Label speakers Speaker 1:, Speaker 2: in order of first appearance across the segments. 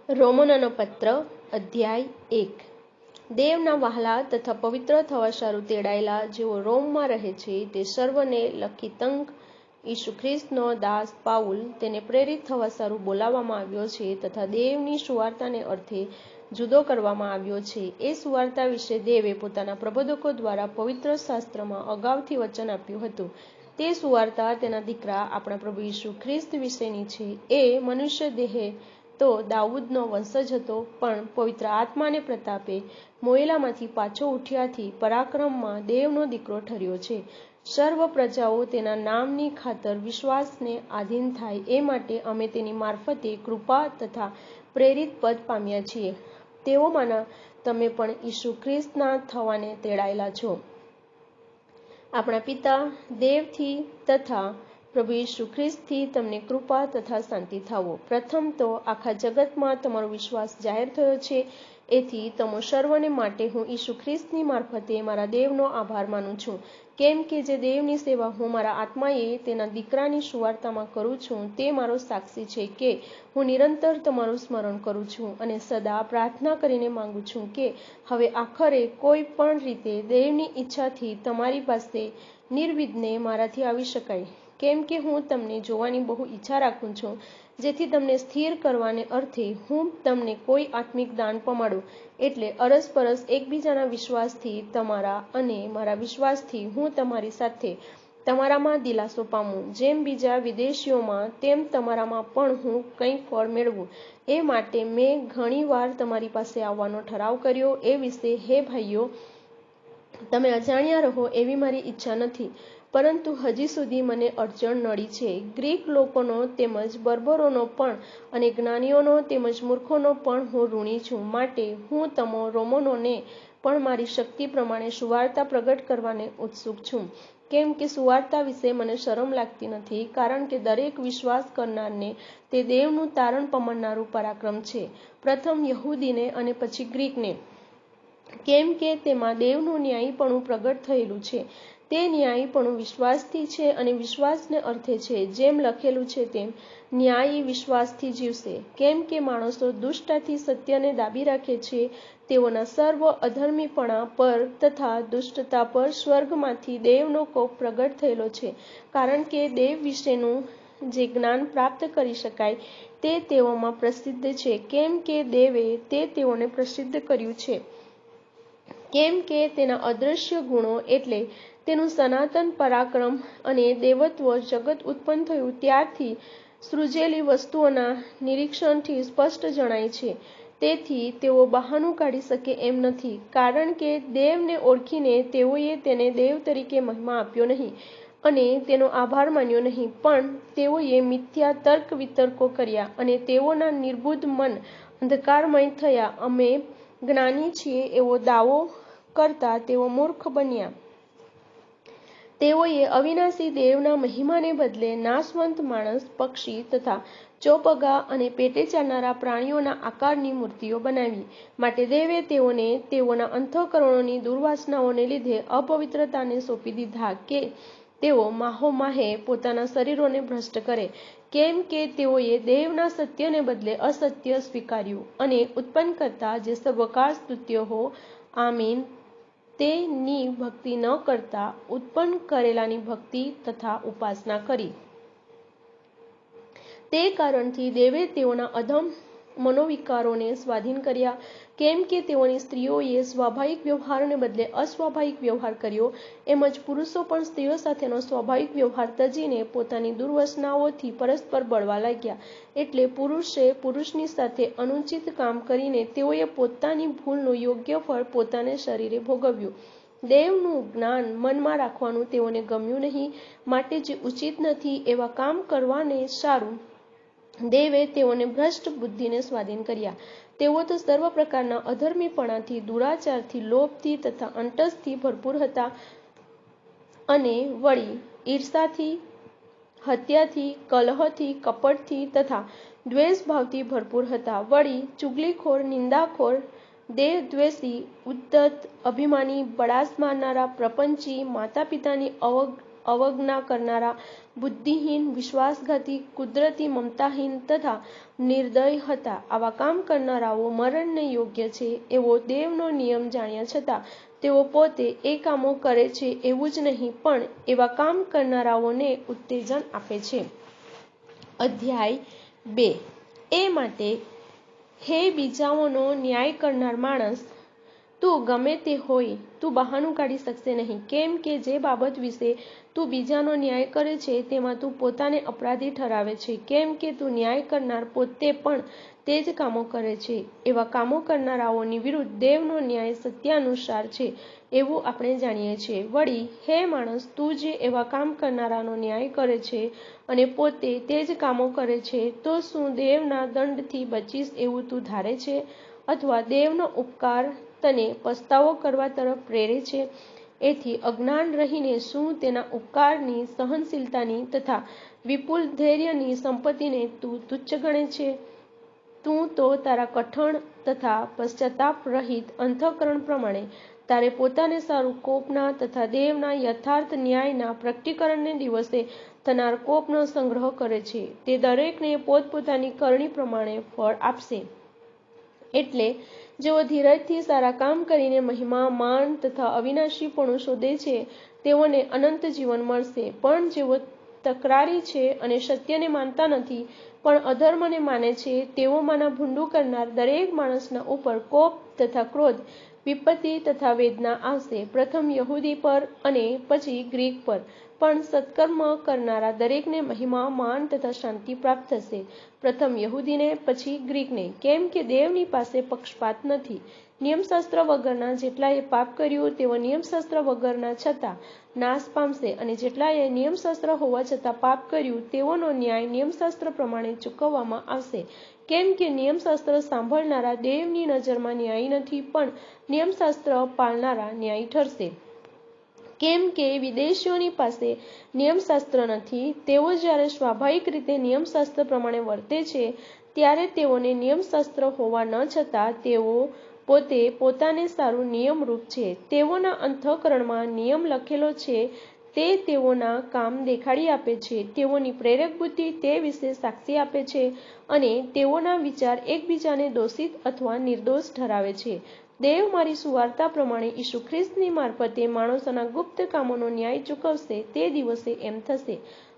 Speaker 1: રોમનોનો પત્ર અધ્યાય 1। દેવના વહાલા તથા પવિત્ર થવા સારું તેડાયેલા જેઓ રોમમાં રહે છે તે સર્વને લખી તંગ ઈસુ ખ્રિસ્તનો દાસ પાઉલ તેને પ્રેરિત થવા સારું બોલાવવામાં આવ્યો છે તથા દેવની સુવાર્તાને અર્થે જુદો કરવામાં આવ્યો છે। એ સુવાર્તા વિશે દેવે પોતાના પ્રબોધકો દ્વારા પવિત્ર શાસ્ત્રમાં અગાઉથી વચન આપ્યું હતું। તે સુવાર્તા તેના દીકરા આપણા પ્રભુ ઈસુ ખ્રિસ્ત વિશેની છે। એ મનુષ્ય દેહે તો દાઉદનો વંશજ હતો, પણ પવિત્ર આત્માને પ્રતાપે મોયેલામાંથી પાછો ઉઠ્યાથી પરાક્રમમાં દેવનો દીકરો ઠર્યો છે। સર્વ પ્રજાઓ તેના નામની ખાતર વિશ્વાસને આધીન થાય એ માટે અમે તેની મારફતે કૃપા તથા પ્રેરિત પદ પામ્યા છીએ। તેઓમાંના તમે પણ ઈસુ ખ્રિસ્તના થવાને તેડાયેલા છો। આપણા પિતા દેવથી તથા પ્રભુ ઈસુ ખ્રિસ્તથી તમને કૃપા તથા શાંતિ થાવો। પ્રથમ તો આખા જગતમાં તમારો વિશ્વાસ જાહેર થયો છે, એથી તમો સર્વને માટે હું ઈસુ ખ્રિસ્તની મારફતે મારા દેવનો આભાર માનું છું। કેમ કે જે દેવની સેવા હું મારા આત્માએ તેના દીકરાની સુવાર્તામાં કરું છું તે મારો સાક્ષી છે કે હું નિરંતર તમારું સ્મરણ કરું છું અને સદા પ્રાર્થના કરીને માંગુ છું કે હવે આખરે કોઈ પણ રીતે દેવની ઈચ્છાથી તમારી પાસે નિર્વિઘ્ને મારાથી આવી શકાય। કેમ કે હું તમને જોવાની બહુ ઈચ્છા રાખું છું, જેથી તમને સ્થિર કરવાને અર્થે હું તમને કોઈ આત્મિક દાન પમાડું, એટલે અરસપરસ એકબીજાના વિશ્વાસથી તમારા અને મારા વિશ્વાસથી હું તમારી સાથે તમારામાં દિલાસો પામું, જેમ બીજા વિદેશીઓમાં તેમ તમારામાં પણ હું કંઈ ફળ મેળવું। એ માટે મેં ઘણી વાર તમારી પાસે આવવાનો ઠરાવ કર્યો। એ વિશે હે ભાઈઓ, તમે અજાણ્યા રહો એવી મારી ઈચ્છા નથી, પરંતુ હજી સુધી મને અડચણ નડી છે। ગ્રીક લોકોનો તેમજ બર્બરોનો પણ અને જ્ઞાનીઓનો તેમજ મૂર્ખોનો પણ હું ઋણી છું। માટે હું તમો રોમનોને પણ મારી શક્તિ પ્રમાણે સુવાર્તા પ્રગટ કરવાને ઉત્સુક છું। કેમ કે સુવાર્તા વિશે મને શરમ લાગતી નથી, કારણ કે દરેક વિશ્વાસ કરનારને તે દેવનું તારણ પમાડનારું પરાક્રમ છે, પ્રથમ યહૂદીને અને પછી ગ્રીકને। કેમ કે તેમાં દેવનું ન્યાયીપણું પ્રગટ થયેલું છે। તે ન્યાયીપણું વિશ્વાસથી છે અને વિશ્વાસને અર્થે છે, જેમ લખેલું છે તેમ ન્યાયી વિશ્વાસથી જીવશે। કેમ કે માણસો દુષ્ટતાથી સત્યને દાબી રાખે છે, તેઓના સર્વ અધર્મીપણા પર તથા દુષ્ટતા પર સ્વર્ગમાંથી દેવનો કોપ પ્રગટ થયેલો છે, કારણ કે દેવ વિશેનું જે જ્ઞાન પ્રાપ્ત કરી શકાય તે તેઓમાં પ્રસિદ્ધ છે, કેમ કે દેવે તે તેઓને પ્રસિદ્ધ કર્યું છે। કેમ કે તેના અદૃશ્ય ગુણો એટલે તેનું સનાતન પરાક્રમ અને દેવત્વ જગત ઉત્પન્ન થયું ત્યારથી સૃજેલી વસ્તુઓના નિરીક્ષણથી સ્પષ્ટ જણાય છે। તેથી તેઓ બહાનું કાઢી શકે એમ નથી, કારણ કે દેવને ઓળખીને તેઓએ તેને દેવ તરીકે મહિમા આપ્યો નહીં અને તેનો આભાર માન્યો નહીં, પણ તેઓએ મિથ્યા તર્ક વિતર્કો કર્યા અને તેઓના નિર્બુદ્ધ મન અંધકારમય થયા। અમે જ્ઞાની છીએ એવો દાવો કરતા તેઓ મૂર્ખ બન્યા। તેઓએ અવિનાશી દેવના મહિમાને બદલે નાશવંત માણસ, પક્ષી તથા ચોપગા અને પેટે ચાલનારા પ્રાણીઓના આકારની મૂર્તિઓ બનાવી। માટે દેવે તેઓને તેઓના અંતઃકરણોની દુર્વાસનાઓને લીધે અપવિત્રતાને સોંપી દીધા કે તેઓ માહોમાહે પોતાના શરીરોને ભ્રષ્ટ કરે। કેમ કે તેઓએ દેવના સત્યને બદલે અસત્ય સ્વીકાર્યું અને ઉત્પન્ન કરતા જે સર્વકાળ સ્તુત્ય હો, આમીન, તેની ભક્તિ ન કરતા ઉત્પન્ન કરેલાની ભક્તિ તથા ઉપાસના કરી। તે કારણથી દેવે તેઓના અધમ મનોવિકારોને સ્વાધીન કર્યા। કેમ કે તેઓની સ્ત્રીઓએ સ્વાભાવિક વ્યવહારને બદલે અસ્વાભાવિક વ્યવહાર કર્યો, એમ જ પુરુષો પણ સ્ત્રીઓ સાથેનો સ્વાભાવિક વ્યવહાર તજીને પોતાની દુર્વાસનાઓથી પરસ્પર બળવા લાગ્યા। એટલે પુરુષે પુરુષની સાથે અનુચિત કામ કરીને તેઓએ પોતાની ભૂલનું યોગ્ય ફળ પોતાને શરીરે ભોગવ્યું। દેવનું જ્ઞાન મનમાં રાખવાનું તેઓને ગમ્યું નહીં, માટે જે ઉચિત નથી એવા કામ કરવાને સારું દેવે તેઓને ભ્રષ્ટ બુદ્ધિને સ્વાધીન કર્યા। તેઓ તો સર્વ પ્રકારના અધર્મીપણાથી, દુરાચારથી, લોભથી તથા અંટસથી ભરપૂર હતા, અને વળી ઈર્ષાથી, હત્યાથી, કલહથી, કપટથી તથા દ્વેષભાવથી ભરપૂર હતા। વળી ચુગલીખોર, નિંદાખોર, દેહદ્વેષી, ઉદ્ધત, અભિમાની, બડાસ મારનારા, પ્રપંચી, માતા પિતાની અવજ્ઞા કરનારા, બુદ્ધિહીન, વિશ્વાસઘાતી, કુદરતી, મમતાહીન તથા નિર્દય હતા. આવા કામ કરનારાઓ મરણને યોગ્ય છે એવો દેવનો નિયમ જાણ્યા છતાં તેઓ પોતે એ કામો કરે છે એવું જ નહીં, પણ એવા કામ કરનારાઓને ઉત્તેજન આપે છે. અધ્યાય 2. એ માટે હે બીજાઓનો ન્યાય કરનાર માણસ, તું ગમે તે હોય, તું બહાનું કાઢી શકશે નહીં, કેમ કે જે બાબત વિશે તું બીજાનો ન્યાય કરે છે તેમાં તું પોતાને અપરાધી ઠરાવે છે, કેમ કે તું ન્યાય કરનાર પોતે પણ તે જ કામો કરે છે. એવા કામો કરનારાઓની વિરુદ્ધ દેવનો ન્યાય સત્યાનુસાર છે એવું આપણે જાણીએ છીએ. વળી હે માણસ, તું જે એવા કામ કરનારાનો ન્યાય કરે છે અને પોતે તે જ કામો કરે છે, તો શું દેવના દંડથી બચીશ એવું તું ધારે છે? અથવા દેવનો ઉપકાર તને પસ્તાવો કરવા તરફ પ્રેરે છે? એથી અજ્ઞાન રહીને શું તેના ઉપકારની, સહનશીલતાની તથા વિપુલ ધૈર્યની સંપત્તિને તું તુચ્છ ગણે છે? તું તો તારા કઠણ તથા પશ્ચાતાપ રહિત અંતઃકરણ પ્રમાણે તારે પોતાને સારું કોપના તથા દેવના યથાર્થ ન્યાયના પ્રગટીકરણને દિવસે થનાર કોપનો સંગ્રહ કરે છે. તે દરેકને પોતપોતાની કરણી પ્રમાણે ફળ આપશે. એટલે જેઓ ધીરજથી સારા કામ કરીને મહિમા, માન તથા અવિનાશીપણું શોધે છે તેઓને અનંત જીવન મળશે. પણ જેઓ તકરારી છે અને સત્યને માનતા નથી પણ અધર્મને માને છે, તેઓમાંના ભૂંડું કરનાર દરેક માણસના ઉપર કોપ તથા ક્રોધ, વિપત્તિ તથા વેદના આવશે, પ્રથમ યહૂદી પર અને પછી ગ્રીક પર. પણ સત્કર્મ કરનારા દરેકને મહિમા, માન તથા શાંતિ પ્રાપ્ત થશે, પ્રથમ યહૂદીને પછી ગ્રીકને, કેમ કે દેવની પાસે પક્ષપાત નથી. નિયમશાસ્ત્ર વગરના જેટલાએ પાપ કર્યું તેઓ નિયમશાસ્ત્ર વગરના છતાં નાશ પામશે, અને જેટલાએ નિયમશાસ્ત્ર હોવા છતાં પાપ કર્યું તેઓનો ન્યાય નિયમશાસ્ત્ર પ્રમાણે ચૂકવવામાં આવશે. કેમ કે નિયમશાસ્ત્ર સાંભળનારા દેવની નજરમાં ન્યાયી નથી, પણ નિયમશાસ્ત્ર પાળનારા ન્યાયી ઠરશે. કેમ કે વિદેશીઓની પાસે નિયમશાસ્ત્ર નથી, તેઓ જ્યારે સ્વાભાવિક રીતે નિયમશાસ્ત્ર પ્રમાણે વર્તે છે ત્યારે તેઓને નિયમશાસ્ત્ર હોવા ન છતાં તેઓ પોતે પોતાને સારું નિયમરૂપ છે. તેઓના અંતઃકરણમાં નિયમ લખેલો છે તે તેઓના કામ દેખાડી આપે છે, તેઓની પ્રેરક બુદ્ધિ તે વિશે સાક્ષી આપે છે, અને તેઓના વિચાર એકબીજાને દોષિત અથવા નિર્દોષ ઠરાવે છે. દેવ મારી સુવાર્તા પ્રમાણે ઈસુ ખ્રિસ્તની મારફતે માણસોના ગુપ્ત કામોનો ન્યાય ચૂકવશે તે દિવસે એમ થશે.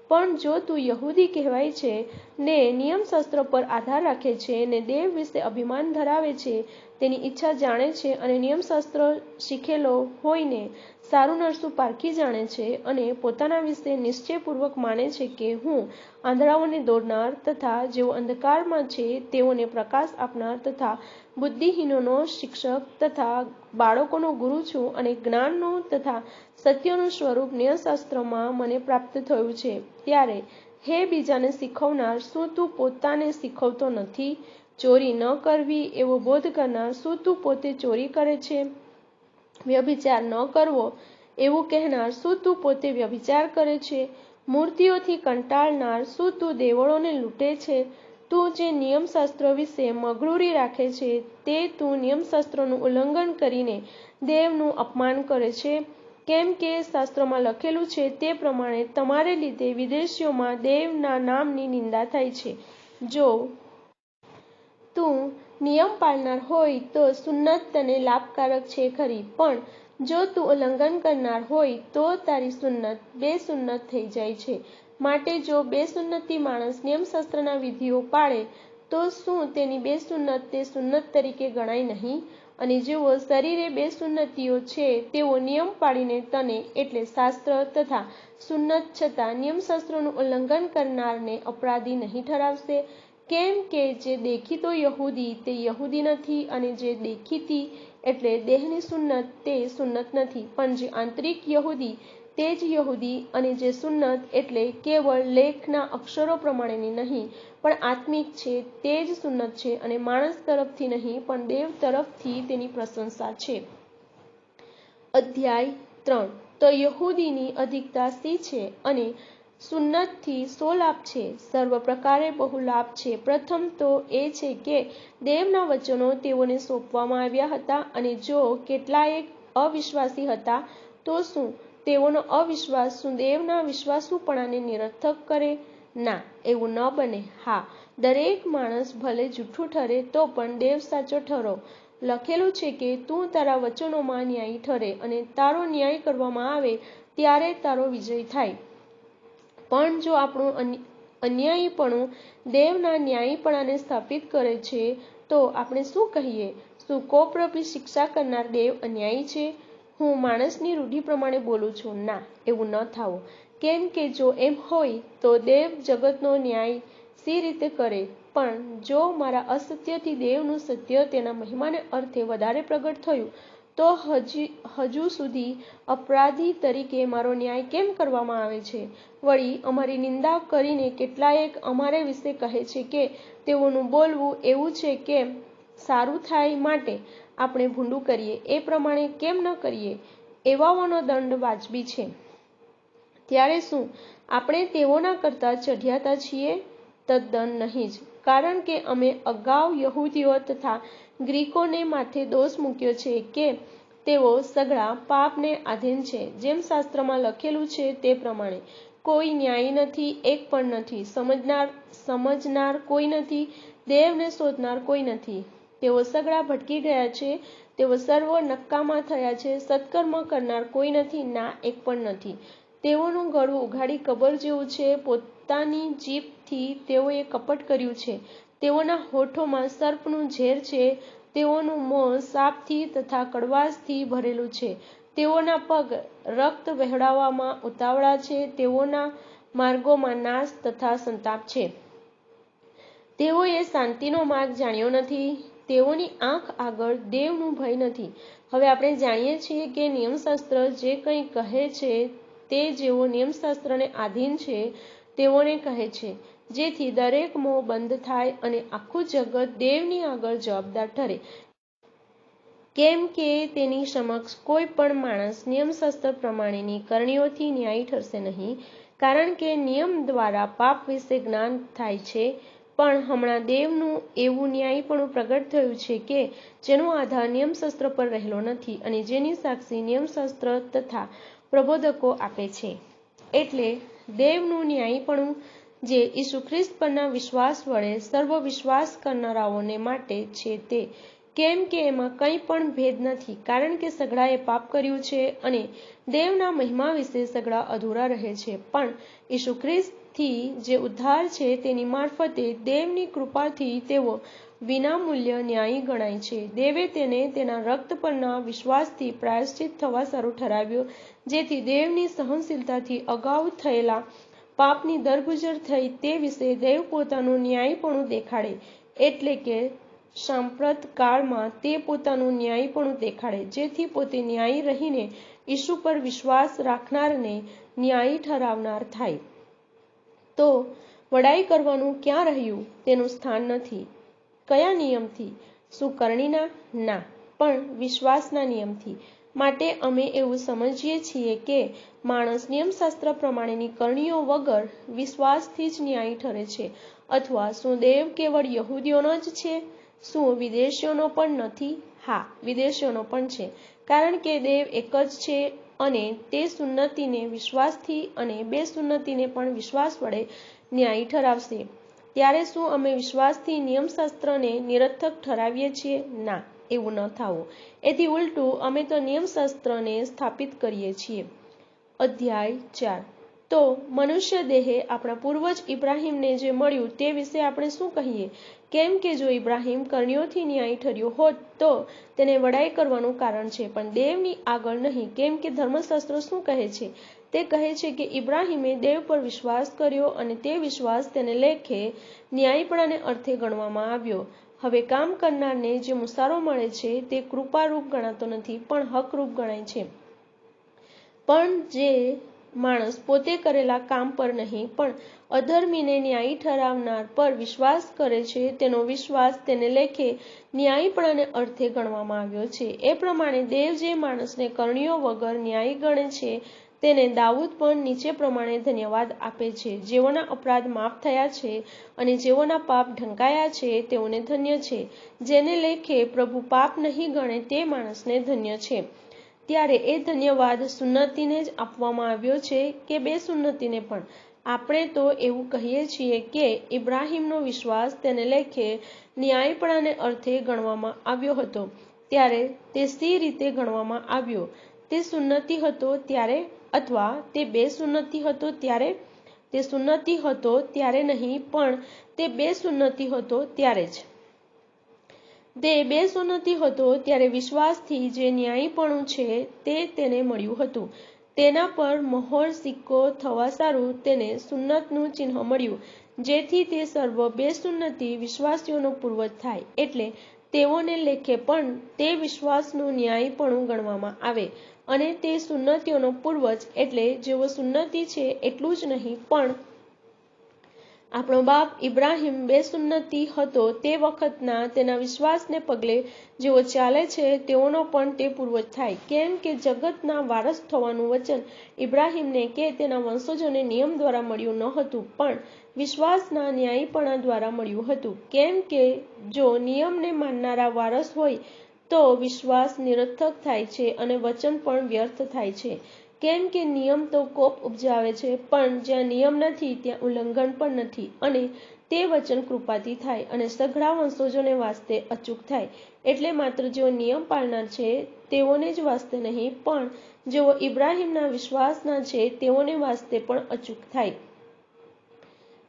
Speaker 1: પણ જો તું યહૂદી કહેવાય છે ને નિયમશાસ્ત્ર પર આધાર રાખે છે ને દેવ વિશે અભિમાન ધરાવે છે, તેની ઈચ્છા જાણે છે અને નિયમશાસ્ત્ર શીખેલો હોઈને સારું નરસું પારખી જાણે છે, અને પોતાના વિશે નિશ્ચયપૂર્વક માને છે કે હું આંધળાઓને દોરનાર તથા જેઓ અંધકારમાં છે તેઓને પ્રકાશ આપનાર તથા બુદ્ધિહીનોનો શિક્ષક તથા બાળકોનો ગુરુ છું, અને જ્ઞાનનું તથા સત્યનું સ્વરૂપ ન્યાયશાસ્ત્રમાં મને પ્રાપ્ત થયું છે, ત્યારે હે બીજાને શીખવનાર, શું તું પોતાને શીખવતો નથી? ચોરી ન કરવી એવો બોધ કરનાર, શું તું પોતે ચોરી કરે છે? વ્યભિચાર ન કરવો એવું કહેનાર, શું તું પોતે વ્યભિચાર કરે છે? મૂર્તિઓથી કંટાળનાર, શું તું દેવળોને લૂંટે છે? તું જે નિયમશાસ્ત્ર વિશે મગરૂરી રાખે છે તે તું નિયમશાસ્ત્રનું ઉલ્લંઘન કરીને દેવનું અપમાન કરે છે. કેમ કે શાસ્ત્રમાં લખેલું છે તે પ્રમાણે તમારે લીધે વિદેશીઓમાં દેવના નામની નિંદા થાય છે. જો તું નિયમ પાળનાર હોય તો સુન્નત તને લાભકારક છે ખરી, પણ જો તું ઉલ્લંઘન કરનાર હોય તો તારી સુન્નત બેસુન્નત થઈ જાય છે. માટે જો બેસુન્નતી માણસ નિયમશાસ્ત્રના વિધિઓ પાળે તો શું તેની બેસુન્નત તે સુન્નત તરીકે ગણાય નહીં? અને જેઓ શરીરે બેસુન્નતીઓ છે તેઓ નિયમ પાળીને તને એટલે શાસ્ત્ર તથા સુન્નત છતાં નિયમશાસ્ત્રનું ઉલ્લંઘન કરનારને અપરાધી નહીં ઠરાવશે? કેમ કે જે દેખીતો યહૂદી તે યહૂદી નથી, અને જે દેખીતી એટલે દેહની સુન્નત તે સુન્નત નથી, પણ જે આંતરિક યહૂદી તે જ યહૂદી, અને જે સુન્નત એટલે કેવળ લેખના અક્ષરો પ્રમાણેની નહીં પણ આત્મિક છે તે જ સુન્નત છે, અને માણસ તરફથી નહીં પણ દેવ તરફથી તેની પ્રશંસા છે. અધ્યાય 3. તો યહૂદીની અધિકતા શી છે, અને સુન્નતથી શો લાભ છે? સર્વ પ્રકારે બહુ લાભ છે. પ્રથમ તો એ છે કે દેવના વચનો તેઓને સોંપવામાં આવ્યા હતા, અને જો કેટલાયક અવિશ્વાસી હતા તો શું તેઓનો અવિશ્વાસ શું દેવના વિશ્વાસુપણાને નિરર્થક કરે? ના, એવું ન બને. હા, દરેક માણસ ભલે જૂઠું ઠરે તો પણ દેવ સાચો ઠરો. લખેલું છે કે તું તારા વચનોમાં ન્યાયી ઠરે અને તારો ન્યાય કરવામાં આવે ત્યારે તારો વિજય થાય. પણ જો આપણું અન્યાયીપણું દેવના ન્યાયીપણાને સ્થાપિત કરે છે તો આપણે શું કહીએ? શું કોપરપી શિક્ષા કરનાર દેવ અન્યાયી છે? હું માણસની રૂઢિ પ્રમાણે બોલું છું. ના, એવું ન થાવું. કેમ કે જો એમ હોય તો દેવ જગતનો ન્યાય સી રીતે કરે? પણ જો મારા અસત્યથી દેવનું સત્ય તેના મહિમાને અર્થે વધારે પ્રગટ થયું તો હજુ સુધી અપરાધી તરીકે મારો ન્યાય કેમ કરવામાં આવે છે? વળી અમારી નિંદા કરીને કેટલાયક અમારે વિશે કહે છે કે તેઓનું બોલવું એવું છે કે સારું થાય માટે આપણે ભૂંડું કરીએ. એ પ્રમાણે કેમ ન કરીએ? એવાઓનો દંડ વાજબી છે. ત્યારે શું આપણે તેઓના કરતાં ચઢિયાતા છીએ? તદ્દન નહીં જ. કારણ કે અમે અગાઉ યહૂદીઓ તથા ગ્રીકોને માથે દોષ મૂક્યો છે કે તેઓ સઘળા પાપને આધીન છે. જેમ શાસ્ત્રમાં લખેલું છે તે પ્રમાણે કોઈ ન્યાયી નથી, એક પણ નથી. સમજનાર કોઈ નથી, દેવને શોધનાર કોઈ નથી. તેઓ સઘળા ભટકી ગયા છે, તેઓ સર્વ નક્કામા થયા છે. સત્કર્મ કરનાર કોઈ નથી, ના એક પણ નથી. તેઓનું ગળું ઉઘાડી કબર જેવું છે. પોતાની જીભથી તેઓએ કપટ કર્યું છે. તેઓના હોઠોમાં સર્પનું ઝેર છે. તેઓનું મોં સાપથી તથા કડવાશથી ભરેલું છે. તેઓના પગ રક્ત વહેવડાવવામાં ઉતાવળા છે. તેઓના માર્ગોમાં નાશ તથા સંતાપ છે. તેઓએ શાંતિનો માર્ગ જાણ્યો નથી. તેઓની આંખ આગળ દેવનું ભય નથી. હવે આપણે જાણીએ છીએ કે નિયમશાસ્ત્ર જે કંઈ કહે છે તે જેઓ નિયમશાસ્ત્રને આધીન છે તેઓને કહે છે, જેથી દરેક મોં બંધ થાય અને આખું જગત દેવની આગળ જવાબદાર ઠરે. કેમ કે તેની સમક્ષ કોઈ પણ માણસ નિયમશાસ્ત્ર પ્રમાણેની કરણીઓથી ન્યાયી ઠરશે નહીં, કારણ કે નિયમ દ્વારા પાપ વિશે જ્ઞાન થાય છે. પણ હમણાં દેવનું એવું ન્યાયીપણું પ્રગટ થયું છે કે જેનો આધાર નિયમશાસ્ત્ર પર રહેલો નથી અને જેની સાક્ષી નિયમશાસ્ત્ર તથા પ્રબોધકો આપે છે. એટલે દેવનું ન્યાયીપણું જે ઈસુ ખ્રિસ્ત પરના વિશ્વાસ વડે સર્વ વિશ્વાસ કરનારાઓને માટે છે તે. કેમ કે એમાં કંઈ પણ ભેદ નથી, કારણ કે સઘળાએ પાપ કર્યું છે અને દેવના મહિમા વિશે સઘળા અધૂરા રહે છે. પણ ઈસુ ખ્રિસ્તથી જે ઉદ્ધાર છે તેની મારફતે દેવની કૃપાથી તેઓ વિનામૂલ્ય ન્યાયી ગણાય છે. દેવે તેને તેના રક્ત પરના વિશ્વાસથી પ્રાયશ્ચિત થવા સારું ઠરાવ્યો, જેથી દેવની સહનશીલતાથી અગાઉ થયેલા પાપની દરગુજર થઈ તે વિશે દેવ પોતાનું ન્યાયીપણું દેખાડે. એટલે કે સાંપ્રત કાળમાં તે પોતાનું ન્યાયીપણું દેખાડે, જેથી પોતે ન્યાયી રહીને ઈસુ પર વિશ્વાસ રાખનારને ન્યાયી ઠરાવનાર થાય. તો વડાઈ કરવાનું ક્યાં રહ્યું? તેનું સ્થાન નથી. કયા નિયમથી? શું કરણીના? ના, પણ વિશ્વાસના નિયમથી. માટે અમે એવું સમજીએ છીએ કે માણસ નિયમશાસ્ત્ર પ્રમાણેની કરણીઓ વગર વિશ્વાસથી જ ન્યાયી ઠરે છે. અથવા શું દેવ કેવળ યહૂદીઓનો જ છે? શું વિદેશીઓનો પણ નથી? હા, વિદેશીઓનો પણ છે, કારણ કે દેવ એક જ છે અને તે સુન્નતિને વિશ્વાસથી અને બેસુન્નતિને પણ વિશ્વાસ વડે ન્યાયી ઠરાવશે. ત્યારે શું અમે વિશ્વાસથી નિયમશાસ્ત્રને નિરર્થક ઠરાવીએ છીએ? ના, એવું ન થાવું. એથી ઉલટું અમે તો નિયમશાસ્ત્રને સ્થાપિત કરીએ છીએ. અધ્યાય 4. તો મનુષ્ય દેહે આપણા પૂર્વજ ઇબ્રાહીમને જે મળ્યું તે વિશે આપણે શું કહીએ? કેમ કે જો ઇબ્રાહીમ કરણીઓથી ન્યાયી ઠર્યો હોત તો તેને વડાઈ કરવાનું કારણ છે, પણ દેવની આગળ નહીં. કેમ કે ધર્મશાસ્ત્ર શું કહે છે? તે કહે છે કે ઇબ્રાહીમે દેવ પર વિશ્વાસ કર્યો અને તે વિશ્વાસ તેને લેખે ન્યાયીપણાને અર્થે ગણવામાં આવ્યો. હવે કામ કરનારને જે મુસારો મળે છે તે કૃપારૂપ ગણાતો નથી, પણ હકરૂપ ગણાય છે. પણ જે માણસ પોતે કરેલા કામ પર નહીં, પણ અધર્મીને ન્યાયી ઠરાવનાર પર વિશ્વાસ કરે છે, તેનો વિશ્વાસ તેને લેખે ન્યાયીપણાને અર્થે ગણવામાં આવ્યો છે. એ પ્રમાણે દેવ જે માણસને કરણીઓ વગર ન્યાયી ગણે છે તેને દાઉદ પણ નીચે પ્રમાણે ધન્યવાદ આપે છે: જેઓના અપરાધ માફ થયા છે અને જેઓના પાપ ઢંકાયા છે તેઓને ધન્ય છે. જેને લેખે પ્રભુ પાપ નહીં ગણે તે માણસને ધન્ય છે. ત્યારે એ ધન્યવાદ સુન્નતીને જ આપવામાં આવ્યો છે કે બે સુન્નતીને પણ? આપણે તો એવું કહીએ છીએ કે ઇબ્રાહિમનો વિશ્વાસ તેને લેખે ન્યાયપણાને અર્થે ગણવામાં આવ્યો હતો. ત્યારે તે સી રીતે ગણવામાં આવ્યો? તે સુન્નતી હતો ત્યારે, અથવા તે બે સુન્નતી હતો ત્યારે? તે સુન્નતી હતો ત્યારે નહીં, પણ તે બે સુન્નતી હતો ત્યારે જ. તે બે સુન્નતી હતો ત્યારે વિશ્વાસથી જે ન્યાયીપણું છે તે તેને મળ્યું હતું. તેના પર મહોર સિક્કો થવા સારું તેને સુન્નતનું ચિહ્ન મળ્યું, જેથી તે સર્વ બે સુન્નતી વિશ્વાસીઓનો પૂર્વજ થાય. એટલે તેઓને લેખે પણ તે વિશ્વાસનું ન્યાયીપણું ગણવામાં આવે, અને તે સુન્નતીઓનો પૂર્વજ, એટલે જેવો સુન્નતી છે એટલું જ નહીં, પણ આપણો બાપ ઇબ્રાહિમ બે સુન્નતી હતો તે વખતના તેના વિશ્વાસને પગલે જેઓ ચાલે છે તેઓનો પણ તે પૂર્વજ થાય. કેમ કે જગતના વારસ થવાનું વચન ઇબ્રાહિમને કે તેના વંશજોને નિયમ દ્વારા મળ્યું ન હતું, પણ વિશ્વાસના ન્યાયીપણા દ્વારા મળ્યું હતું. કેમ કે જો નિયમને માનનારા વારસ હોય તો વિશ્વાસ નિરર્થક થાય છે અને વચન પણ વ્યર્થ થાય છે. કેમ કે નિયમ તો કોપ ઉપજાવે છે, પણ જ્યાં નિયમ નથી ત્યાં ઉલ્લંઘન પણ નથી, અને તે વચન કૃપાથી થાય અને સઘળા વંશજોને વાસ્તે અચૂક થાય. એટલે માત્ર જેઓ નિયમ પાળનાર છે તેઓને જ વાસ્તે નહીં, પણ જેઓ ઇબ્રાહિમના વિશ્વાસના છે તેઓને વાસ્તે પણ અચૂક થાય.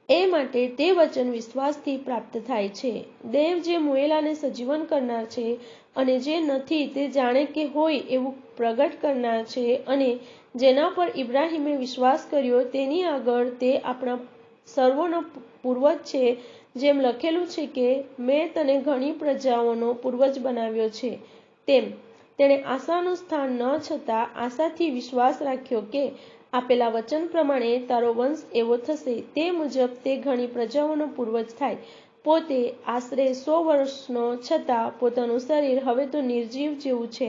Speaker 1: એ માટે તે વચન વિશ્વાસથી પ્રાપ્ત થાય છે. દેવ જે મુએલાને સજીવન કરનાર છે અને જે નથી તે જાણે કે હોય એવું પ્રગટ કરનાર છે, અને જેના પર ઇબ્રાહિમે વિશ્વાસ કર્યો તેની આગળ તે આપણા સર્વોનો પૂર્વજ છે. જેમ લખેલું છે કે મેં તને ઘણી પ્રજાઓનો પૂર્વજ બનાવ્યો છે, તેમ તેણે આશાનું સ્થાન ન છતાં આશાથી વિશ્વાસ રાખ્યો કે આપેલા વચન પ્રમાણે તારો વંશ એવો થશે. તે મુજબ તે ઘણી પ્રજાઓનો પૂર્વજ થાય. પોતે આશરે 100 વર્ષનો છતાં પોતાનું શરીર હવે તો નિર્જીવ જેવું છે,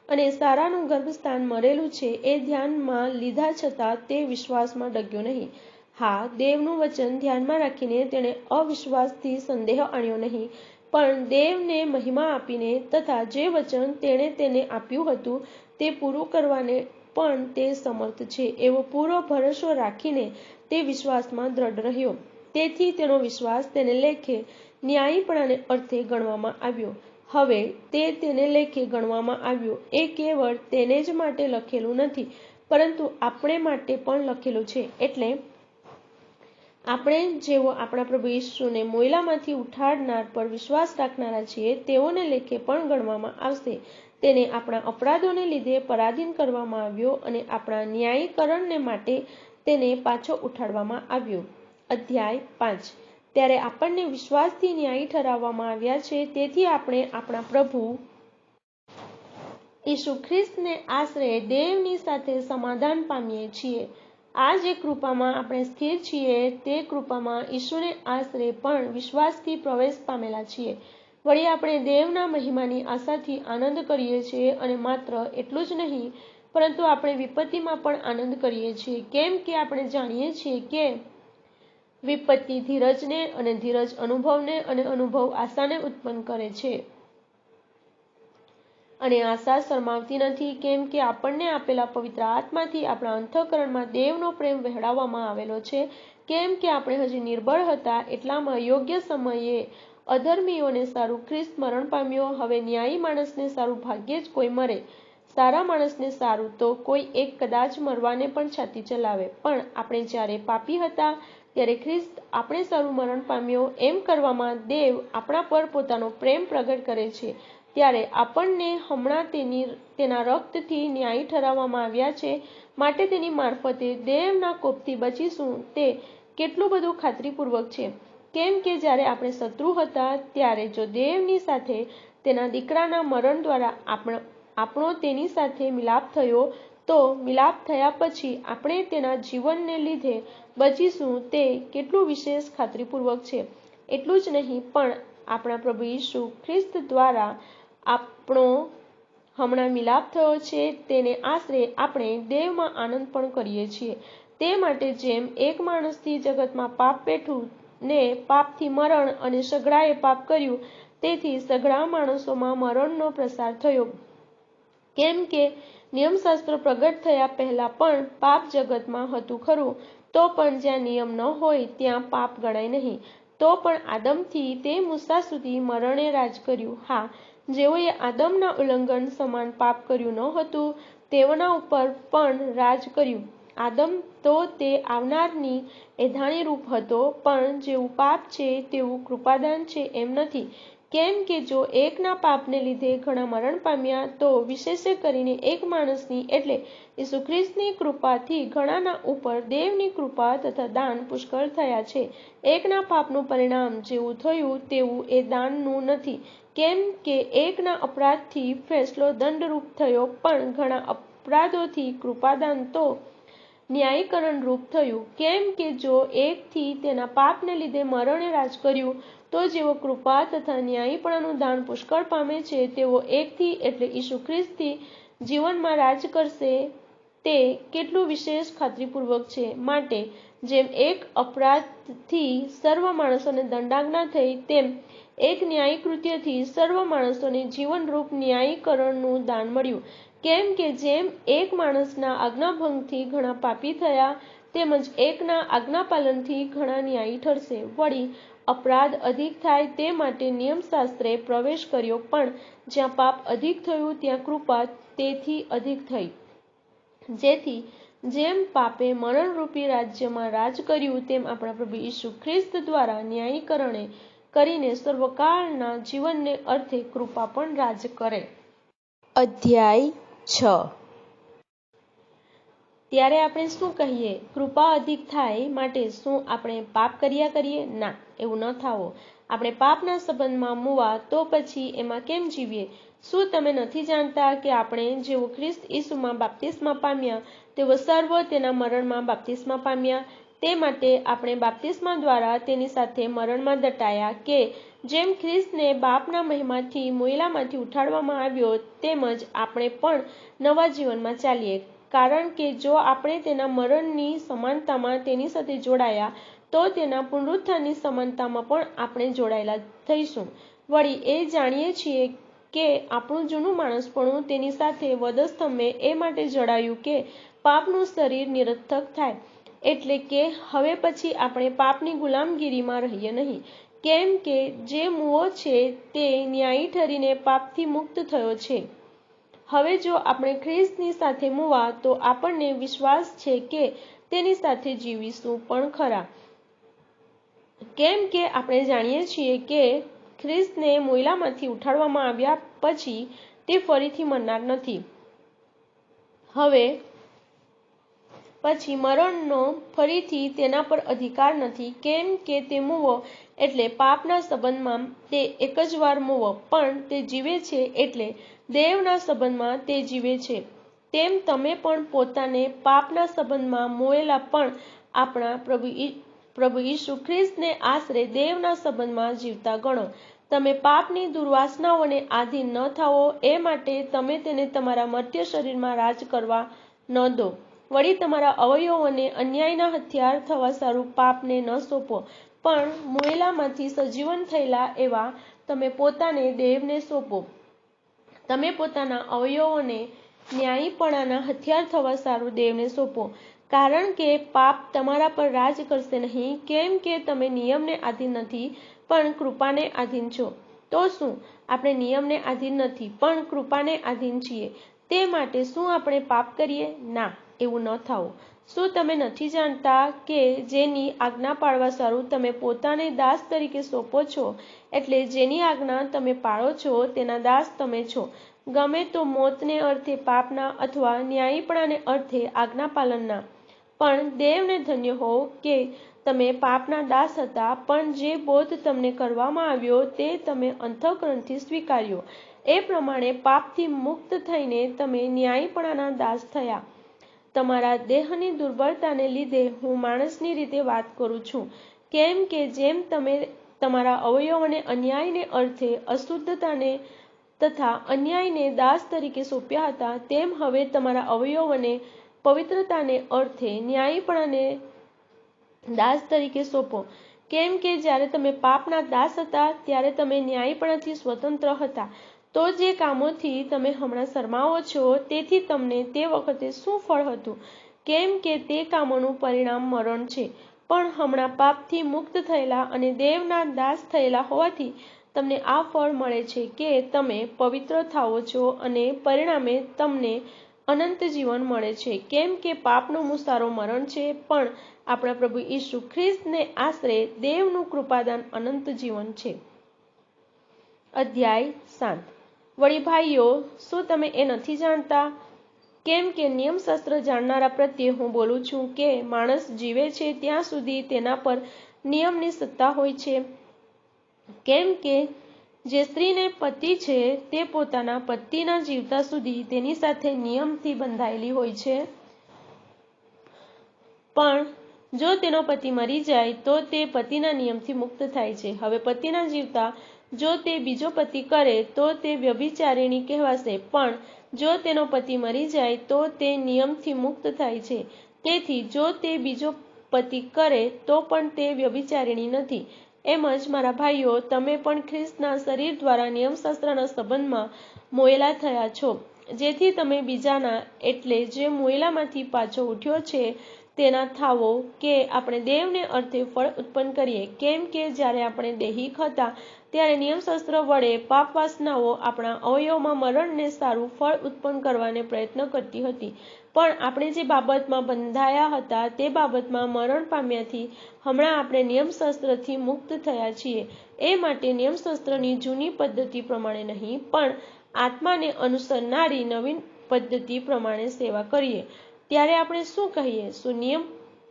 Speaker 1: અને સારાનું ગર્ભસ્થાન મરેલું છે એ ધ્યાનમાં લીધા છતાં તે વિશ્વાસમાં ડગ્યો નહીં. હા, દેવનું વચન ધ્યાનમાં રાખીને તેણે અવિશ્વાસથી સંદેહ આણ્યો નહીં, પણ દેવને મહિમા આપીને, તથા જે વચન તેણે તેને આપ્યું હતું તે પૂરું કરવાને પણ તે સમર્થ છે એવો પૂરો ભરોસો રાખીને તે વિશ્વાસમાં દ્રઢ રહ્યો. તેથી તેનો વિશ્વાસ તેને લેખે ન્યાયીપણાને અર્થે ગણવામાં આવ્યો. હવે તે તેને લેખે ગણવામાં આવ્યો એ કેવળ તેને જ માટે લખેલું નથી, પરંતુ આપણે માટે પણ લખેલું છે. એટલે આપણે જેઓ આપણા પ્રભુ ઈસુને મોયલામાંથી ઉઠાડનાર પર વિશ્વાસ રાખનારા છીએ તેઓને લેખે પણ ગણવામાં આવશે. તેને આપણા અપરાધોને લીધે પરાધીન કરવામાં આવ્યો, અને આપણા ન્યાયીકરણને માટે તેને પાછો ઉઠાડવામાં આવ્યો. અધ્યાય 5. ત્યારે આપણને વિશ્વાસથી ન્યાયી ઠરાવવામાં આવ્યા છે. તેથી આપણે આપણા પ્રભુ ઈસુ ખ્રિસ્તને આશરે દેવની સાથે સમાધાન પામીએ છીએ. આ જે કૃપામાં આપણે સ્થિર છીએ તે કૃપામાં ઈસુને આશરે પણ વિશ્વાસથી પ્રવેશ પામેલા છીએ. વળી આપણે દેવના મહિમાની આશાથી આનંદ કરીએ છીએ, અને માત્ર એટલું જ નહીં, પરંતુ આપણે વિપત્તિમાં પણ આનંદ કરીએ છીએ. કેમ કે આપણે જાણીએ છીએ કે વિપત્તિ ધીરજને, અને ધીરજ અનુભવને, અને અનુભવ આશાને ઉત્પન્ન કરે છે. અને આશા શરમાવતી નથી, કેમ કે આપણને આપેલા પવિત્ર આત્માથી આપણા અંતઃકરણમાં દેવનો પ્રેમ વહેડાવવામાં આવેલો છે. કેમ કે આપણે હજી નિર્બળ હતા એટલામાં યોગ્ય સમયે અધર્મીઓને સારું ખ્રિસ્ત મરણ પામ્યો. હવે ન્યાયી માણસને સારું ભાગ્યે જ કોઈ મરે, સારા માણસને સારું તો કોઈ એક કદાચ મરવાને પણ છાતી ચલાવે. પણ આપણે જ્યારે પાપી હતા ત્યારે ખ્રિસ્ત આપણે સારું મરણ પામ્યો. એમ કરવામાં દેવ આપણા પર પોતાનો પ્રેમ પ્રગટ કરે છે. ત્યારે આપણને હમણાં તેના રક્તથી ન્યાયી ઠરાવવામાં આવ્યા છે, માટે તેની મારફતે દેવના કોપથી બચીશું. તે કેટલું બધું ખાતરીપૂર્વક છે. કેમ કે જ્યારે આપણે શત્રુ હતા ત્યારે જો દેવની સાથે તેના દીકરાના મરણ દ્વારા આપણો તેની સાથે મિલાપ થયો, તો મિલાપ થયા પછી આપણે તેના જીવનને લીધે બચીશું. તે કેટલું વિશેષ ખાતરીપૂર્વક છે. એટલું જ નહીં, પણ આપણા પ્રભુ ઈસુ ખ્રિસ્ત દ્વારા આપણો હમણાં મિલાપ થયો છે તેને આશરે આપણે દેવમાં આનંદ પણ કરીએ છીએ. તે માટે જેમ એક માણસથી જગતમાં પાપ પેઠું, ને પાપથી મરણ, અને સઘળાએ પાપ કર્યું, તેથી સઘળા માણસોમાં મરણનો પ્રસાર થયો. કેમ કે નિયમશાસ્ત્ર પ્રગટ થયા પહેલા પણ પાપ જગતમાં હતું ખરું, તો પણ જ્યાં નિયમ ન હોય ત્યાં પાપ ગણાય નહીં. તો પણ આદમથી તે મૂસા સુધી મરણે રાજ કર્યું. હા, જેઓએ આદમના ઉલ્લંઘન સમાન પાપ કર્યું ન હતું તેઓના ઉપર પણ રાજ કર્યું. આદમ તો તે આવનારની એધાણી રૂપ હતો, પણ જેવું પાપ છે તેવું કૃપાદાન છે એમ નથી. કેમ કે જો એકના પાપને લીધે ઘણા મરણ પામ્યા, તો વિશેષે કરીને એક માણસની એટલે ઈસુ ખ્રિસ્તની કૃપાથી ઘણાના ઉપર દેવની કૃપા તથા દાન પુષ્કળ થયા છે. એકના પાપનું પરિણામ જેવું થયું તેવું એ દાનનું નથી, કેમ કે એકના અપરાધથી ફેંસલો દંડરૂપ થયો, પણ ઘણા અપરાધોથી કૃપાદાન તો ન્યાયીકરણ રૂપ થયું. કેમ કે જો એકથી તેના પાપને લીધે મરણે રાજ કર્યું, તો જેવો કૃપા તથા ન્યાયીપણાનું દાન પુષ્કળ પામે છે, તેવો એકથી એટલે ઈસુ ખ્રિસ્તથી જીવનમાં રાજ કરશે તે કેટલું વિશેષ ખાતરીપૂર્વક છે. માટે જેમ એક અપરાધથી સર્વ માણસોને દંડાજ્ઞા થઈ, તેમ એક ન્યાયી કૃત્યથી સર્વ માણસોને જીવનરૂપ ન્યાયીકરણનું દાન મળ્યું. કેમ કે જેમ એક માણસના આજ્ઞાભંગથી ઘણા પાપી થયા, તેમજ એકના આજ્ઞાપાલનથી ઘણા ન્યાયી ઠરશે. વળી અપરાધ અધિક થાય તે માટે નિયમશાસ્ત્રે પ્રવેશ કર્યો, પણ જ્યાં પાપ અધિક થયું ત્યાં કૃપા તેથી અધિક થઈ. જેથી જેમ પાપે મરણરૂપી રાજ્યમાં રાજ કર્યું, તેમ આપણા પ્રભુ ઈસુ ખ્રિસ્ત દ્વારા ન્યાયીકરણે કરીને સર્વકાળના જીવનને અર્થે કૃપા પણ રાજ કરે. અધ્યાય 6. ત્યારે આપણે શું કહીએ? કૃપા અધિક થાય માટે શું આપણે પાપ કર્યા કરીએ? ના, એવું ન થાવો. આપણે પાપના સંબંધમાં મુવા તો પછી એમાં કેમ જીવીએ? શું તમે નથી જાણતા કે આપણે જેવો ખ્રિસ્ત ઈસુમાં બાપ્તિસ્મા પામ્યા, તેવો સર્વ તેના મરણમાં બાપ્તિસ્મા પામ્યા? તે માટે આપણે બાપ્તિસ્મા દ્વારા તેની સાથે મરણમાં દટાયા, કે જેમ ખ્રિસ્તને બાપના મહિમાથી મોયલામાંથી ઉઠાડવામાં આવ્યો, તેમજ આપણે પણ નવા જીવનમાં ચાલીએ. કારણ કે જો આપણે તેના મરણની સમાનતામાં તેની સાથે જોડાયા, તો તેના પુનરુત્થાનની સમાનતામાં પણ આપણે જોડાયેલા થઈશું. વળી એ જાણીએ છીએ કે આપણું જૂનું માણસપણું તેની સાથે વધસ્તંભે એ માટે જડાયું કે પાપનું શરીર નિરર્થક થાય, એટલે કે હવે પછી આપણે પાપની ગુલામગીરીમાં રહીએ નહીં. કેમ કે જે મુવો છે તે ન્યાયી ઠરીને પાપથી મુક્ત થયો છે. હવે જો આપણે ખ્રિસ્તની સાથે મુવા, તો આપણને વિશ્વાસ છે કે તેની સાથે જીવીશું પણ ખરા. કેમ કે આપણે જાણીએ છીએ કે ખ્રિસ્તને મોયલામાંથી ઉઠાડવામાં આવ્યા પછી તે ફરીથી મરનાર નથી. હવે પછી મરણનો ફરીથી તેના પર અધિકાર નથી. કેમ કે તે મુવો એટલે પાપના સંબંધમાં તે એક જ વાર મુવો, પણ તે જીવે છે એટલે દેવના સંબંધમાં તે જીવે છે. તેમ તમે પણ પોતાને પાપના સંબંધમાં મોયેલા પણ આપણા પ્રભુ ઈસુ ખ્રિસ્તને આશરે દેવના સંબંધમાં જીવતા ગણો. તમે પાપની દુર્વાસનાઓને આધીન ન થાઓ, એ માટે તમે તેને તમારા મર્ત્ય શરીરમાં રાજ કરવા ન દો. વળી તમારા અવયવોને અન્યાયના હથિયાર થવા સારું પાપને ન સોંપો, પણ મોયેલામાંથી સજીવન થયેલા એવા તમે પોતાને દેવને સોંપો. તમે પોતાના અવયવોને ન્યાયીપણાના હથિયાર થવા સારું દેવને સોંપો. કારણ કે પાપ તમારા પર રાજ કરશે નહીં. કેમ કે તમે નિયમને આધીન નથી, પણ કૃપાને આધીન છો. તો શું આપણે નિયમને આધીન નથી, પણ કૃપાને આધીન છીએ? તે માટે શું આપણે પાપ કરીએ? ના, એવું ન થાવું. શું તમે નથી જાણતા કે જેની આજ્ઞા પાળવા સારું તમે પોતાને દાસ તરીકે સોંપો છો, એટલે જેની આજ્ઞા તમે પાળો છો તેના દાસ તમે છો. ગમે તો મોતને અર્થે પાપના અથવા ન્યાયીપણાને અર્થે આજ્ઞાપાલનના. પણ દેવને ધન્ય હોવ કે તમે પાપના દાસ હતા, પણ જે બોધ તમને કરવામાં આવ્યો તે તમે અંતઃકરણથી સ્વીકાર્યો. એ પ્રમાણે પાપથી મુક્ત થઈને તમે ન્યાયીપણાના દાસ થયા. તમારા દેહની દુર્બળતાને લીધે હું માણસની રીતે વાત કરું છું. કેમ કે જેમ તમે તમારા અવયવોને અન્યાયને અર્થે અશુદ્ધતાને તથા અન્યાયને દાસ તરીકે સોંપ્યા હતા, તેમ હવે તમારા અવયવોને પવિત્રતાને અર્થે ન્યાયીપણાને દાસ તરીકે સોંપો. કેમ કે જ્યારે તમે પાપના દાસ હતા, ત્યારે તમે ન્યાયીપણાથી સ્વતંત્ર હતા. તો જે કામોથી તમે હમણાં શરમાવો છો તેથી તમને તે વખતે શું ફળ હતું? કેમ કે તે કામોનું પરિણામ મરણ છે. પણ હમણાં પાપથી મુક્ત થયેલા અને દેવના દાસ થયેલા હોવાથી તમને આ ફળ મળે છે કે તમે પવિત્ર થાઓ છો અને પરિણામે તમને અનંત જીવન મળે છે. કેમ કે પાપનો મુસારો મરણ છે, પણ આપણા પ્રભુ ઈસુ ખ્રિસ્તને આશરે દેવનું કૃપાદાન અનંત જીવન છે. અધ્યાય 7. વળી ભાઈઓ, શું તમે એ નથી જાણતા? કેમ કે નિયમશાસ્ત્ર જાણનારા પ્રત્યે હું બોલું છું કે માણસ જીવે છે ત્યાં સુધી તેના પર નિયમની સત્તા હોય છે. કેમ કે જે સ્ત્રીને પતિ છે તે પોતાના પતિના જીવતા સુધી તેની સાથે નિયમથી બંધાયેલી હોય છે. પણ જો તેનો પતિ મરી જાય તો તે પતિના નિયમથી મુક્ત થાય છે. હવે પતિના જીવતા જો તે બીજો પતિ કરે તો તે વ્યભિચારિણી કહેવાશે, પણ જો તેનો પતિ મરી જાય તો તે નિયમથી મુક્ત થાય છે. તેથી જો તે બીજો પતિ કરે તો પણ તે વ્યભિચારિણી નથી. એમ જ મારા ભાઈઓ, તમે પણ ખ્રિસ્તના શરીર દ્વારા નિયમશાસ્ત્રના સંબંધમાં મોયેલા થયા છો, જેથી તમે બીજાના એટલે જે મોયેલામાંથી પાછો ઉઠ્યો છે તેના થાઓ કે આપણે દેવને અર્થે ફળ ઉત્પન્ન કરીએ. કેમ કે જ્યારે આપણે દૈહિક હતા ત્યારે નિયમશાસ્ત્ર વડે પાપ વાસનાઓ આપણા અવયવોમાં મરણને સારું ફળ ઉત્પન્ન કરવાને પ્રયત્ન કરતી હતી. પણ આપણે જે બાબતમાં બંધાયા હતા તે બાબતમાં મરણ પામ્યાથી હમણાં આપણે નિયમશાસ્ત્રથી મુક્ત થયા છીએ. એ માટે નિયમશાસ્ત્રની જૂની પદ્ધતિ પ્રમાણે નહીં, પણ આત્માને અનુસરનારી નવીન પદ્ધતિ પ્રમાણે સેવા કરીએ. ત્યારે આપણે શું કહીએ? શું નિયમ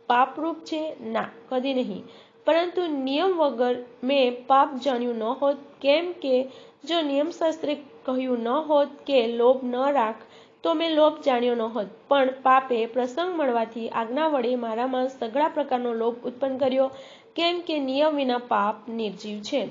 Speaker 1: પાપરૂપ છે? ના, કદી નહીં. પરંતુ નિયમ વગર મેં પાપ જાણ્યું ન હોત. કેમ કે જો નિયમશાસ્ત્રે કહ્યું ન હોત કે લોભ ન રાખ, તો મેં લોભ જાણ્યો ન હોત. પણ પાપે પ્રસંગ મળવાથી આજ્ઞા વડે મારામાં સઘળા પ્રકારનો લોભ ઉત્પન્ન કર્યો. કેમ કે નિયમ વિના પાપ નિર્જીવ છે.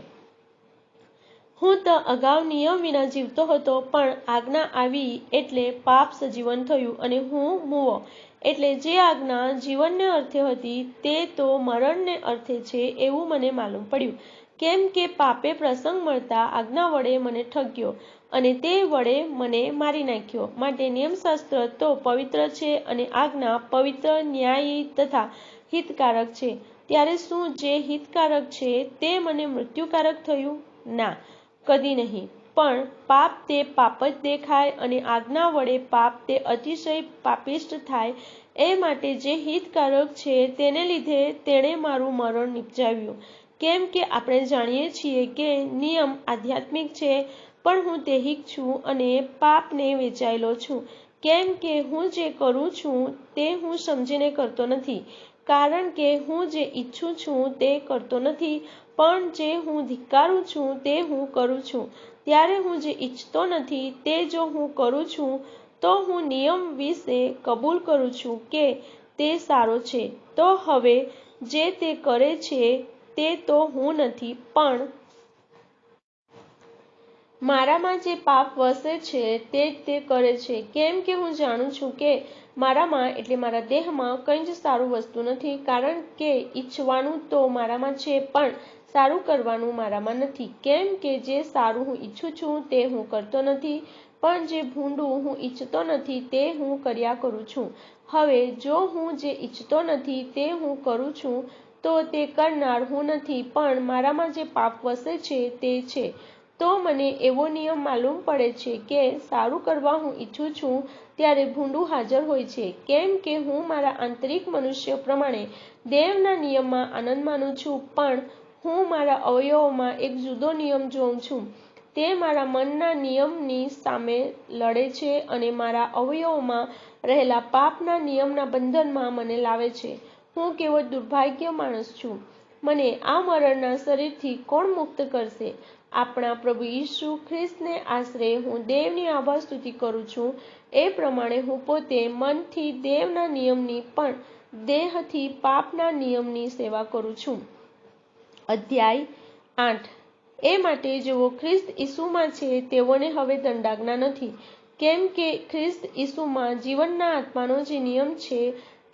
Speaker 1: હું તો અગાઉ નિયમ વિના જીવતો હતો, પણ આજ્ઞા આવી એટલે પાપ સજીવન થયું, અને હું મૂવો. એટલે જે આજ્ઞા જીવનને અર્થે હતી તે તો મરણને અર્થે છે એવું મને માલુમ પડ્યું. કેમ કે પાપે પ્રસંગ મળતા આજ્ઞા વડે મને ઠગ્યો, અને તે વડે મને મારી નાખ્યો. માટે નિયમશાસ્ત્ર તો પવિત્ર છે અને આજ્ઞા પવિત્ર, ન્યાયી તથા હિતકારક છે. ત્યારે શું જે હિતકારક છે તે મને મૃત્યુકારક થયું? ના, કદી નહીં. પણ પાપ તે પાપ જ દેખાય, અને આજ્ઞા વડે પાપ તે અતિશય પાપિષ્ટ થાય. એ માટે જે હિતકારક છે તેને લીધે તેણે મારું મરણ નિપજાવ્યું. કેમ કે આપણે જાણીએ છીએ કે નિયમ આધ્યાત્મિક છે, પણ હું દૈહિક છું અને પાપને વેચાયેલો છું. કેમ કે હું જે કરું છું તે હું સમજીને કરતો નથી, કારણ કે હું જે ઈચ્છું છું તે કરતો નથી, પણ જે હું ધિક્કારું છું તે હું કરું છું. ત્યારે હું જે ઈચ્છતો નથી તે જો હું કરું છું, તો હું નિયમ વિશે કબૂલ કરું છું કે તે સારો છે. તો હવે જે તે કરે છે તે તો હું નથી, પણ મારામાં જે પાપ વસે છે તે જ તે કરે છે. કેમ કે હું જાણું છું કે મારામાં એટલે મારા દેહમાં કંઈ જ સારું વસ્તુ નથી, કારણ કે ઈચ્છવાનું તો મારામાં છે, પણ સારું કરવાનું મારામાં નથી. કેમ કે જે સારું હું ઈચ્છું છું તે હું કરતો નથી, પણ જે ભૂંડું હું ઈચ્છતો નથી તે હું કર્યા કરું છું. હવે જો હું જે ઈચ્છતો નથી તે હું કરું છું, તો તે કરનાર હું નથી, પણ મારામાં જે પાપ વસે છે તે છે. તો મને એવો નિયમ માલુમ પડે છે કે સારું કરવા હું ઈચ્છું છું ત્યારે ભૂંડું હાજર હોય છે. કેમ કે હું મારા આંતરિક મનુષ્ય પ્રમાણે દેવના નિયમમાં આનંદ માનું છું, પણ હું મારા અવયવોમાં એક જુદો નિયમ જોઉં છું. તે મારા મનના નિયમની સામે લડે છે અને મારા અવયવોમાં રહેલા પાપના નિયમના બંધનમાં મને લાવે છે. હું કેવો દુર્ભાગ્ય માણસ છું! મને આ મરણના શરીરથી કોણ મુક્ત કરશે? આપણા પ્રભુ ઈસુ ખ્રિસ્તને આશરે હું દેવની આભાર સ્તુતિ કરું છું. એ પ્રમાણે હું પોતે મનથી દેવના નિયમની પણ દેહથી પાપના નિયમની સેવા કરું છું. અધ્યાય 8. એ માટે જેઓ ખ્રિસ્ત ઈસુમાં છે તેઓને હવે દંડાજ્ઞા નથી. કેમ કે ખ્રિસ્ત ઈસુમાં જીવનના આત્માનો જે નિયમ છે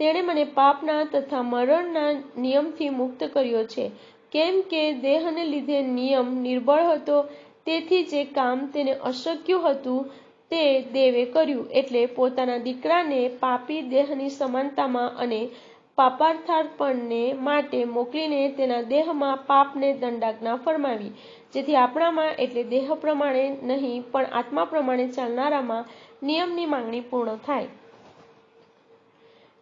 Speaker 1: તેણે મને પાપના તથા મરણના નિયમથી મુક્ત કર્યો છે. કેમ કે દેહને લીધે નિયમ નિર્બળ હતો, તેથી જે કામ તેને અશક્ય હતું તે દેવે કર્યું, એટલે પોતાના દીકરાને પાપી દેહની સમાનતામાં અને પાપાર્થાર્પણને માટે મોકલીને તેના દેહમાં પાપને દંડાજ્ઞા ફરમાવી, જેથી આપણામાં એટલે દેહ પ્રમાણે નહીં પણ આત્મા પ્રમાણે ચાલનારામાં નિયમની માંગણી પૂર્ણ થાય.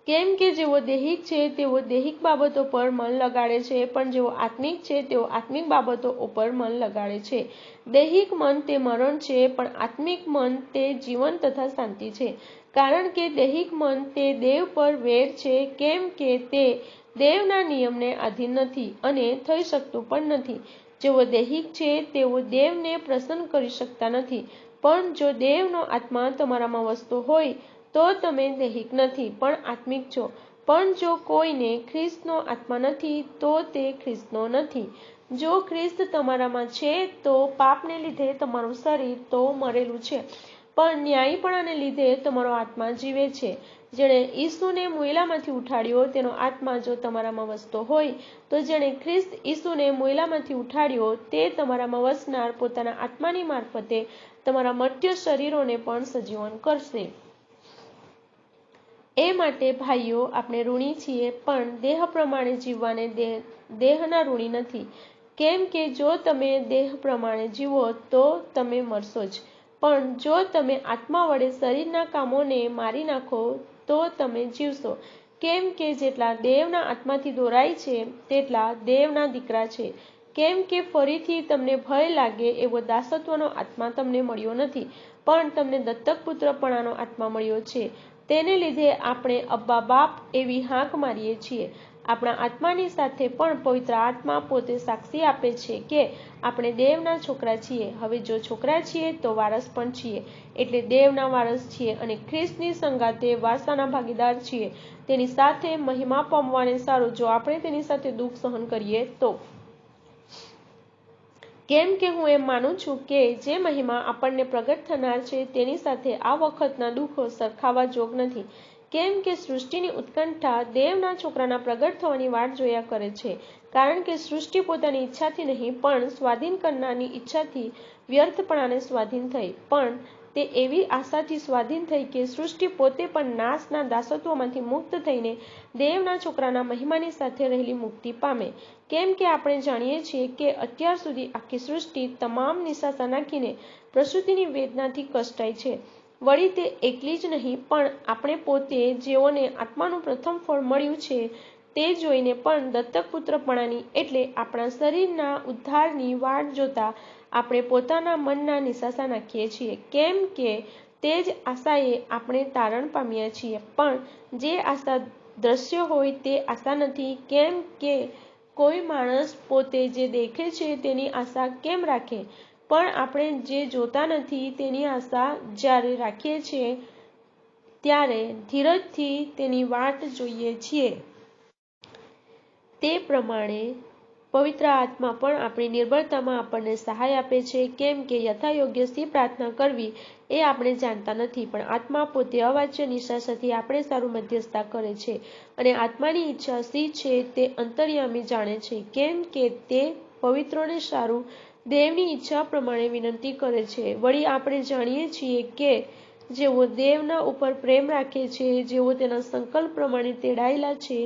Speaker 1: કેમ કે જેઓ દૈહિક છે તેઓ દૈહિક બાબતો પર મન લગાડે છે, પણ જેઓ આત્મિક છે તેઓ આત્મિક બાબતો ઉપર મન લગાડે છે. દૈહિક મન તે મરણ છે, પણ આત્મિક મન તે જીવન તથા શાંતિ છે. કારણ કે દૈહિક મન તે દેવ પર વેર છે, કેમ કે તે દેવના નિયમને આધીન નથી અને થઈ શકતું પણ નથી. જેઓ દૈહિક છે તેઓ દેવને પ્રસન્ન કરી શકતા નથી. પણ જો દેવનો આત્મા તમારામાં વસતો હોય તો તમે દૈહિક નથી પણ આત્મિક છો. પણ જો કોઈને ખ્રિસ્તનો આત્મા નથી તો તે ખ્રિસ્તનો નથી. જો ખ્રિસ્ત તમારામાં છે તો પાપને લીધે તમારું શરીર તો મરેલું છે, પણ ન્યાયીપણાને લીધે તમારો આત્મા જીવે છે. જેણે ઈસુને મુયલામાંથી ઉઠાડ્યો તેનો આત્મા જો તમારામાં વસતો હોય તો જેણે ખ્રિસ્ત ઈસુને મુયલામાંથી ઉઠાડ્યો તે તમારામાં વસનાર પોતાના આત્માની મારફતે તમારા મર્ત્ય શરીરોને પણ સજીવન કરશે. એ માટે ભાઈઓ, આપણે ઋણી છીએ, પણ દેહ પ્રમાણે જીવવાને દેહના ઋણી નથી. કેમ કે જો તમે દેહ પ્રમાણે જીવો તો તમે મરશો જ, પણ જો તમે આત્મા વડે શરીરના કામોને મારી નાખો તો તમે જીવશો. કેમ કે જેટલા દેવના આત્માથી દોરાય છે તેટલા દેવના દીકરા છે. કેમ કે ફરીથી તમને ભય લાગે એવો દાસત્વનો આત્મા તમને મળ્યો નથી, પણ તમને દત્તક પુત્રપણાનો આત્મા મળ્યો છે. તેને લીધે આપણે અબ્બા બાપ એવી હાંક મારીએ છીએ. આપણા આત્માની સાથે પણ પવિત્ર આત્મા પોતે સાક્ષી આપે છે કે આપણે દેવના છોકરા છીએ. હવે જો છોકરા છીએ તો વારસ પણ છીએ, એટલે દેવના વારસ છીએ અને ખ્રિસ્તની સંગાતે વારસાના ભાગીદાર છીએ. તેની સાથે મહિમા પામવાને સારું જો આપણે તેની સાથે દુઃખ સહન કરીએ તો. કેમ કે હું એમ માનું છું કે જે મહિમા આપણને પ્રગટ થનાર છે તેની સાથે આ વખતના દુઃખો સરખાવવા જોગ નથી. કેમ કે સૃષ્ટિની ઉત્કંઠા દેવના છોકરાના પ્રગટ થવાની વાટ જોયા કરે છે. કારણ કે સૃષ્ટિ પોતાની ઈચ્છાથી નહીં પણ સ્વાધીન કરનારની ઈચ્છાથી વ્યર્થપણાને સ્વાધીન થઈ. પણ તે એવી આશાથી સ્વાધીન થઈ કે સૃષ્ટિ પોતે પણ નાશના દાસત્વમાંથી મુક્ત થઈને દેવના છોકરાના મહિમાની સાથે રહેલી મુક્તિ પામે. કેમ કે આપણે જાણીએ છીએ કે અત્યાર સુધી આખી સૃષ્ટિ તમામ નિશાસા નાખીને પ્રસૂતિની વેદનાથી કષ્ટાય છે. વળી તે એકલી જ નહીં પણ આપણે પોતે જેઓને આત્માનું પ્રથમ ફળ મળ્યું છે તે જોઈને પણ દત્તક પુત્રપણાની એટલે આપણા શરીરના ઉદ્ધારની વાટ જોતા આપણે પોતાના મનના નિશાસા નાખીએ છીએ. કેમ કે તે જ આશાએ આપણે તારણ પામ્યા છીએ. પણ જે આશા દ્રશ્ય હોય તે આશા નથી. કેમ કે કોઈ માણસ પોતે જે દેખે છે તેની આશા કેમ રાખે? પણ આપણે જે જોતા નથી તેની આશા જ્યારે રાખીએ છીએ ત્યારે ધીરજથી તેની વાટ જોઈએ છીએ. તે પ્રમાણે પવિત્ર આત્મા પણ આપણી નિર્બળતામાં આપણને સહાય આપે છે. કેમ કે યથાયોગ્ય શી પ્રાર્થના કરવી એ આપણે જાણતા નથી, પણ આત્મા પોતે અવાચ્ય નિશાસાથી આપણે સારું મધ્યસ્થતા કરે છે. અને આત્માની ઈચ્છા શી છે તે અંતર્યામી જાણે છે, કેમ કે તે પવિત્રોને સારું દેવની ઈચ્છા પ્રમાણે વિનંતી કરે છે. વળી આપણે જાણીએ છીએ કે જેઓ દેવના ઉપર પ્રેમ રાખે છે, જેઓ તેના સંકલ્પ પ્રમાણે તેડાયેલા છે,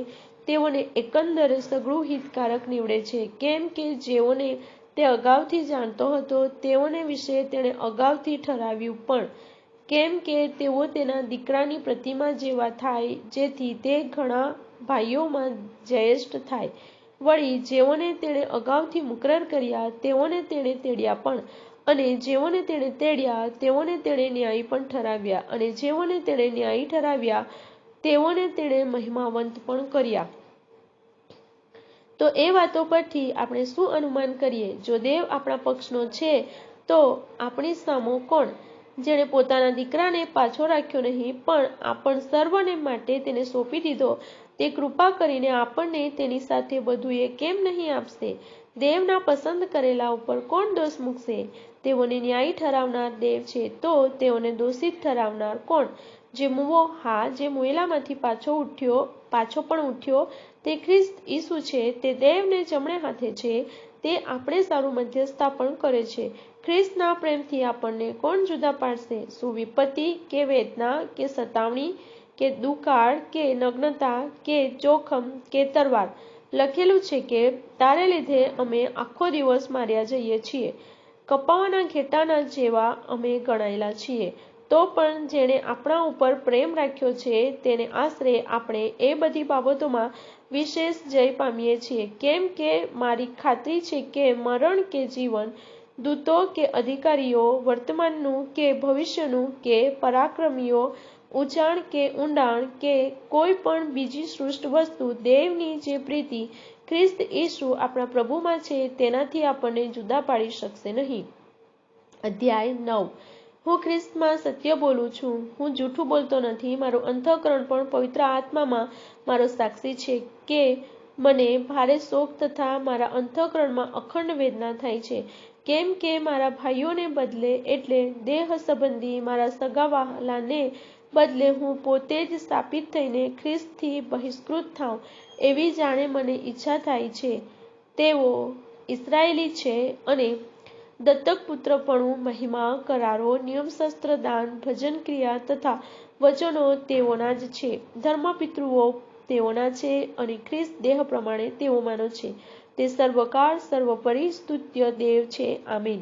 Speaker 1: તેઓને એકંદરે સઘળું હિતકારક નીવડે છે. કેમ કે જેઓને તે અગાઉથી જાણતો હતો તેઓને વિશે તેણે અગાઉથી ઠરાવ્યું પણ, કેમ કે તેઓ તેના દીકરાની પ્રતિમા જેવા થાય, જેથી તે ઘણા ભાઈઓમાં જ્યેષ્ઠ થાય. વળી જેઓને તેણે અગાઉથી મુકરર કર્યા તેઓને તેણે તેડ્યા પણ, અને જેઓને તેણે તેડ્યા તેઓને તેણે ન્યાયી પણ ઠરાવ્યા, અને જેઓને તેણે ન્યાયી ઠરાવ્યા તેઓને તેણે મહિમાવંત પણ કર્યા. તો એ વાતો પરથી આપણે શું અનુમાન કરીએ? જો દેવ આપણા પક્ષનો છે તો આપણી સામો કોણ? જેણે પોતાના દીકરાને પાછો રાખ્યો નહીં પણ આપણ સર્વને માટે તેને સોંપી દીધો, તે કૃપા કરીને આપણને તેની સાથે બધુંય કેમ નહીં આપશે? દેવના પસંદ કરેલા ઉપર કોણ દોષ મૂકશે? તેઓને ન્યાયી ઠરાવનાર દેવ છે તો તેઓને દોષિત ઠરાવનાર કોણ? જે મુવો, હા, જે મુયલામાંથી પાછો પણ ઉઠ્યો તે ખ્રિસ્ત ઈસુ છે. તે દેવને જમણે હાથે છે. તે આપણે સારું મધ્યસ્થતા પણ કરે છે. ખ્રિસ્તના પ્રેમથી આપણને કોણ જુદા પાડશે? શું વિપત્તિ કે વેદના કે સતાવણી કે દુકાળ કે નગ્નતા કે જોખમ કે તલવાર? લખેલું છે કે તારે લીધે અમે આખો દિવસ માર્યા જઈએ છીએ, કપાવાના ઘેટાના જેવા અમે ગણાયેલા છીએ. તો પણ જેણે આપણા ઉપર પ્રેમ રાખ્યો છે તેને આશરે આપણે એ બધી બાબતોમાં વિશેષ જય પામીએ છીએ. કેમ કે મારી ખાતરી છે કે મરણ કે જીવન, દૂતો કે અધિકારીઓ, વર્તમાનનું કે ભવિષ્યનું કે પરાક્રમીઓ, ઊંચાણ કે ઊંડાણ કે કોઈ પણ બીજી સૃષ્ટ વસ્તુ, દેવની જે પ્રીતિ ખ્રિસ્ત ઈસુ આપણા પ્રભુમાં છે તેનાથી આપણને જુદા પાડી શકશે નહીં. અધ્યાય 9. હું ખ્રિસ્તમાં સત્ય બોલું છું, હું જૂઠું બોલતો નથી. મારું અંતઃકરણ પણ પવિત્ર આત્મામાં મારો સાક્ષી છે કે મને ભારે શોક તથા મારા અંતઃકરણમાં અખંડ વેદના થાય છે. કેમ કે મારા ભાઈઓને બદલે એટલે દેહ સંબંધી મારા સગા વહાલાને બદલે હું પોતે જ સ્થાપિત થઈને ખ્રિસ્તથી બહિષ્કૃત થાઉં એવી જાણે મને ઈચ્છા થાય છે. તેઓ ઇસ્રાયેલી છે અને દત્તક પુત્રપણું, મહિમા, કરારો, નિયમશાસ્ત્ર, દાન, ભજન, ક્રિયા તથા વચનો તેઓના જ છે. ધર્મપિતૃઓ તેઓના છે અને ખ્રિસ્ત દેહ પ્રમાણે તેઓમાંનો છે. તે સર્વકાળ સર્વોપરી સ્તુત્ય દેવ છે. આમીન.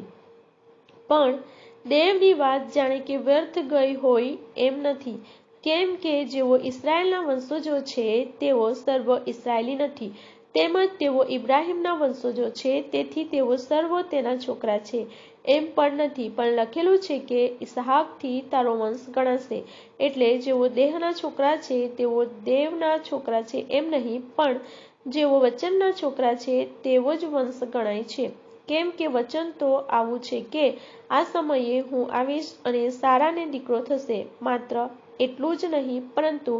Speaker 1: પણ દેવની વાત જાણે કે વ્યર્થ ગઈ હોય એમ નથી, કેમ કે જેઓ ઇસ્રાયેલના વંશજો છે તેઓ સર્વ ઇસ્રાયેલી નથી, તેમજ તેઓ ઇબ્રાહીમના વંશજો છે તેથી તેઓ સર્વ તેના છોકરા છે એમ પણ નથી. પણ લખેલું છે કે ઇસહાકથી તારો વંશ ગણાશે. એટલે જેઓ દેહના છોકરા છે તેઓ દેવના છોકરા છે એમ નહીં, પણ જેઓ વચનના છોકરા છે તેવો જ વંશ ગણાય છે. કેમ કે વચન તો આવું છે કે આ સમયે હું આવીશ અને સારાને દીકરો થશે. માત્ર એટલું જ નહીં, પરંતુ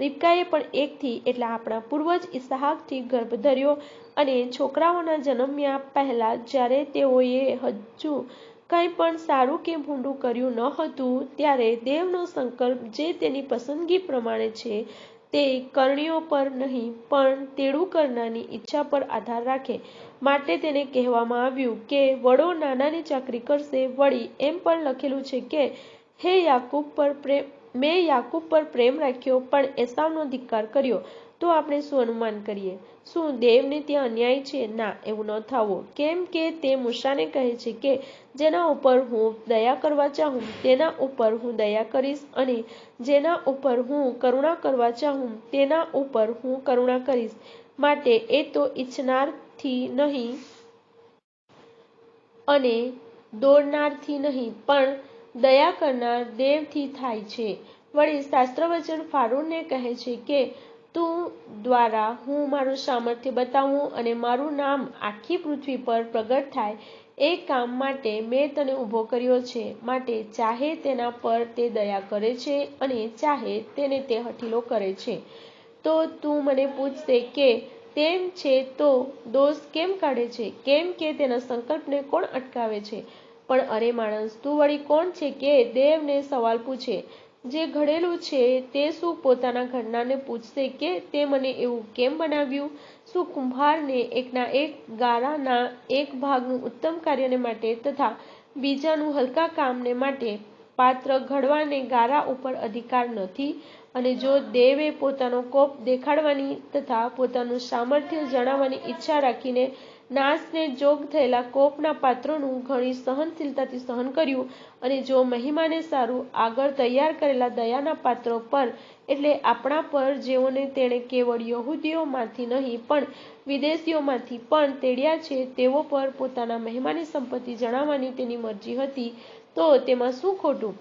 Speaker 1: રિબકાએ પણ એકથી એટલે આપણા પૂર્વજ ઇસહાકથી ગર્ભ ધર્યો અને છોકરાઓના જન્મ્યા પહેલા જ્યારે તેઓએ હજુ કંઈ પણ સારું કે ભૂંડું કર્યું ન હતું ત્યારે દેવનો સંકલ્પ જે તેની પસંદગી પ્રમાણે છે તે કરણીઓ પર નહીં પણ તેડું કરનારની ઈચ્છા પર આધાર રાખે. માટે તેને કહેવામાં આવ્યું કે વડો નાનાની ચાકરી કરશે. વળી એમ પણ લખેલું છે કે મેં યાકૂબ પર પ્રેમ રાખ્યો પણ એસાવનો ધિક્કાર કર્યો. તો આપણે શું અનુમાન કરીએ? શું દેવને ત્યાં અન્યાય છે? ના, એવું ન થાવું. કેમ કે તે મૂસાને કહે છે કે જેના ઉપર હું દયા કરવા ચાહું તેના ઉપર હું દયા કરીશ અને જેના ઉપર હું કરુણા કરવા ચાહું તેના ઉપર હું કરુણા કરીશ. માટે એ તો ઈચ્છનારથી નહીં અને દોરનારથી નહીં પણ દયા કરનાર દેવથી થાય છે. વળી શાસ્ત્રવચન ફારૂનને કહે છે કે તું દ્વારા હું મારું સામર્થ્ય બતાવું અને મારું નામ આખી પૃથ્વી પર પ્રગટ થાય એ કામ માટે મેં તને ઊભો કર્યો છે. માટે ચાહે તેના પર તે દયા કરે છે અને ચાહે તેને તે હઠીલો કરે છે. તો તું મને પૂછશે કે તેમ છે તો દોષ કેમ કાઢે છે? કેમ કે તેના સંકલ્પને કોણ અટકાવે છે? પણ અરે માણસ, તું વળી કોણ છે કે દેવને સવાલ પૂછે? જે ઘડેલું છે તે શું પોતાના ઘડનારને પૂછશે કે તે મને એવું કેમ બનાવ્યું? શું કુંભારને એકના એક ગારાના એક ભાગનું ઉત્તમ કાર્યને માટે તથા બીજાનું હલકા કામને માટે પાત્ર ઘડવાને ગારા ઉપર અધિકાર નથી? અને જો દેવે પોતાનો કોપ દેખાડવાની તથા પોતાનું સામર્થ્ય જણાવવાની ઈચ્છા રાખીને નાશને જોગ થયેલા કોપના પાત્રોનું ઘણી સહનશીલતાથી સહન કર્યું, અને જો મહિમાને સારું આગળ તૈયાર કરેલા દયાના પાત્રો પર એટલે આપણા પર જેઓને તેણે કેવળ યહૂદીઓમાંથી નહીં પણ વિદેશીઓમાંથી પણ તેડ્યા છે તેઓ પર પોતાના મહિમાની સંપત્તિ જણાવવાની તેની મરજી હતી, તો તેમાં શું ખોટું?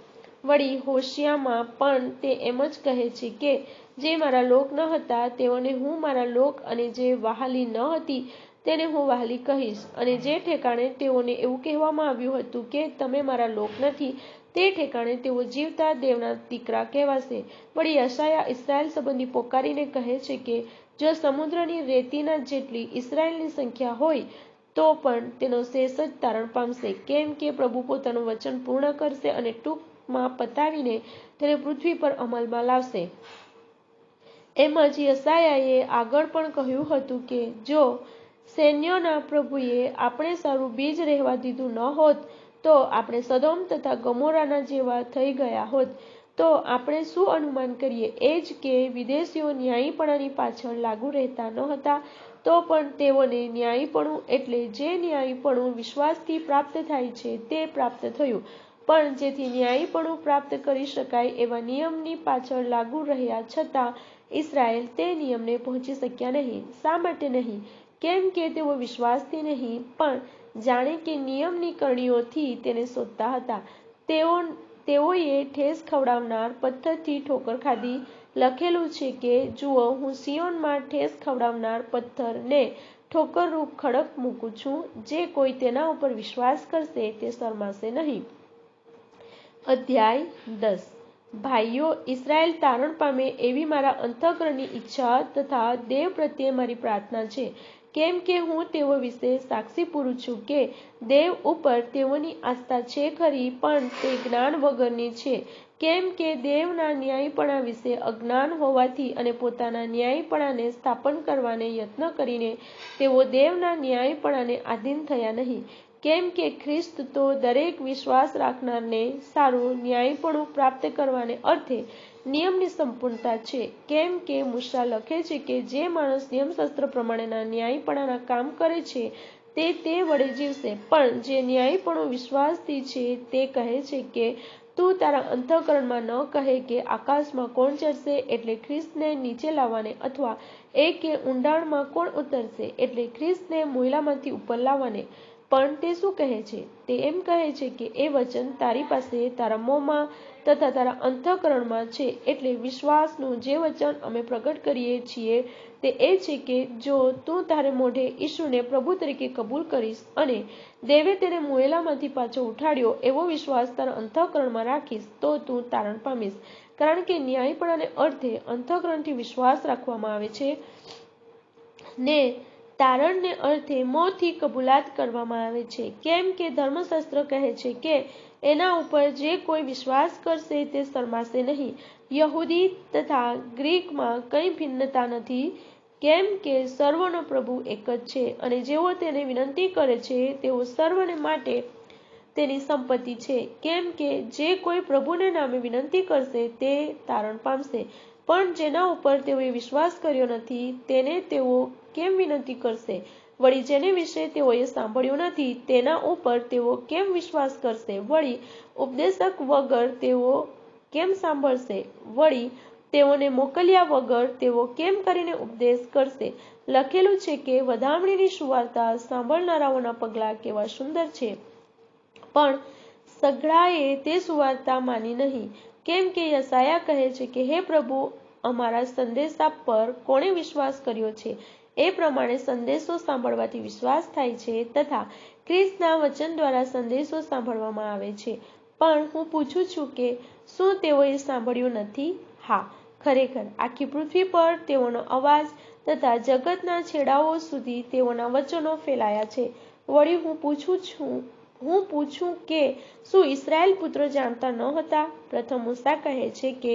Speaker 1: વળી હોશિયામાં પણ તે એમ જ કહે છે કે જે મારા લોક ન હતા તેઓને હું મારા લોક અને જે વહાલી ન હતી તેને હું વહાલી કહીશ. અને જે ઠેકાણે તેઓને એવું કહેવામાં આવ્યું હતું કે તમે મારા લોક નથી તે ઠેકાણે તેઓ જીવતા દેવના દીકરા કહેવાશે. વળી યશાયા ઇસ્રાયેલ સંબંધી પોકારીને કહે છે કે જો સમુદ્રની રેતીના જેટલી ઇસ્રાયેલની સંખ્યા હોય તો પણ તેનો શેષ જ તારણ પામશે. કેમ કે પ્રભુ પોતાનું વચન પૂર્ણ કરશે અને ટૂંકમાં પતાવીને તેને પૃથ્વી પર અમલમાં લાવશે. એમ જ યશાયાએ આગળ પણ કહ્યું હતું કે જો સૈન્યોના પ્રભુએ આપણે સારું બીજ રહેવા દીધું ન હોત તો આપણે સદોમ તથા ગમોરાના જેવા થઈ ગયા હોત, તો આપણે શું અનુમાન કરીએ? એ જ કે વિદેશીઓ ન્યાયીપણાની પાછળ લાગુ રહેતા ન હતા, તો પણ તેઓને ન્યાયીપણું એટલે જે ન્યાયીપણું વિશ્વાસથી પ્રાપ્ત થાય છે તે પ્રાપ્ત થયું. પણ જેથી ન્યાયીપણું પ્રાપ્ત કરી શકાય એવા નિયમની પાછળ લાગુ રહ્યા છતાં ઇસ્રાએલ તે નિયમને પહોંચી શક્યા નહીં. શા માટે નહીં? કેમ કે તેઓ વિશ્વાસથી નહીં, પણ જાણે કે નિયમની કરણીઓથી તેને શોધતા હતા. તેઓએ ઠેસ ખવડાવનાર પથ્થરથી ઠોકર ખાધી. લખેલું છે કે, જુઓ, હું સિયોનમાં ઠેસ ખવડાવનાર પથ્થરને ઠોકરરૂપ ખડક મૂકું છું. જે કોઈ તેના ઉપર વિશ્વાસ કરશે તે શરમાશે નહીં. અધ્યાય 10. ભાઈઓ, ઇસ્રાએલ તારણ પામે એવી મારા અંતઃકરણની ઈચ્છા તથા દેવ પ્રત્યે મારી પ્રાર્થના છે. કેમ કે હું તેઓ વિશે સાક્ષી પૂરું છું કે દેવ ઉપર તેઓની આસ્થા છે ખરી, પણ તે જ્ઞાન વગરની છે. કેમ કે દેવના ન્યાયીપણા વિશે અજ્ઞાન હોવાથી અને પોતાના ન્યાયીપણાને સ્થાપન કરવાને યત્ન કરીને તેઓ દેવના ન્યાયીપણાને આધીન થયા નહીં. કેમ કે ખ્રિસ્ત તો દરેક વિશ્વાસ રાખનારને સારું ન્યાયીપણું પ્રાપ્ત કરવાને અર્થે નિયમની સંપૂર્ણતા છે. કેમ કે મૂસા લખે છે કે જે માણસ નિયમશાસ્ત્ર પ્રમાણેના ન્યાયીપણાના કામ કરે છે તે વડે જીવશે. પણ જે ન્યાયીપણું વિશ્વાસથી છે તે કહે છે કે તું તારા અંતઃકરણમાં ન કહે કે આકાશમાં કોણ ચડશે એટલે ખ્રિસ્તને નીચે લાવવાને, અથવા એ કે ઊંડાણમાં કોણ ઉતરશે એટલે ખ્રિસ્તને મોયલામાંથી ઉપર લાવવાને. પણ તે શું કહે છે? તે એમ કહે છે કે એ વચન તારી પાસે તારા મોંમાં તથા તારા અંતઃકરણમાં છે. એટલે વિશ્વાસનું જે વચન અમે પ્રગટ કરીએ છીએ તે એ છે કે જો તું તારે મોઢે ઈસુને પ્રભુ તરીકે કબૂલ કરીશ અને દેવે તેને મોયેલામાંથી પાછો ઉઠાડ્યો એવો વિશ્વાસ તારા અંતઃકરણમાં રાખીશ, તો તું તારણ પામીશ. કારણ કે ન્યાયીપણાને અર્થે અંતઃકરણથી વિશ્વાસ રાખવામાં આવે છે ને તારણને અર્થે મોંથી કબૂલાત કરવામાં આવે છે. કેમ કે ધર્મશાસ્ત્ર કહે છે કે એના ઉપર જે કોઈ વિશ્વાસ કરશે તે શરમાશે નહીં. યહૂદી તથા ગ્રીકમાં કંઈ ભિન્નતા નથી, કેમ કે સર્વનો પ્રભુ એક જ છે અને જેઓ તેને વિનંતી કરે છે તેઓ સર્વને માટે તેની સંપત્તિ છે. કેમ કે જે કોઈ પ્રભુને નામે વિનંતી કરશે તે તારણ પામશે. પણ જેના ઉપર તેઓએ વિશ્વાસ કર્યો નથી તેને તેઓ કેમ વિનંતી કરશે? વળી જેને વિશે તેઓએ સાંભળ્યું નથી તેના ઉપર તેઓ કેમ વિશ્વાસ કરશે? વળી ઉપદેશક વગર તેઓ કેમ સાંભળશે? વળી તેઓને મોકલ્યા વગર તેઓ કેમ કરીને ઉપદેશ કરશે? લખેલું છે કે વધામણીની સુવાર્તા સાંભળનારાઓના પગલાં કેવા સુંદર છે, પણ સઘળાએ તે સુવાર્તા માની નહીં. કેમ કે યશાયા કહે છે કે હે પ્રભુ, અમારા સંદેશા પર કોણે વિશ્વાસ કર્યો છે? એ પ્રમાણે સંદેશો સાંભળવાથી વિશ્વાસ થાય છે તથા ખ્રિસ્તના વચન દ્વારા સંદેશો સાંભળવામાં આવે છે. પણ હું પૂછું છું કે શું તેઓએ સાંભળ્યું નથી? હા, ખરેખર આખી પૃથ્વી પર તેઓનો અવાજ તથા જગતના છેડાઓ સુધી તેઓના વચનો ફેલાયા છે. વળી હું પૂછું કે શું ઇસ્રાએલ પુત્રો જાણતા ન હતા? પ્રથમ મૂસા કહે છે કે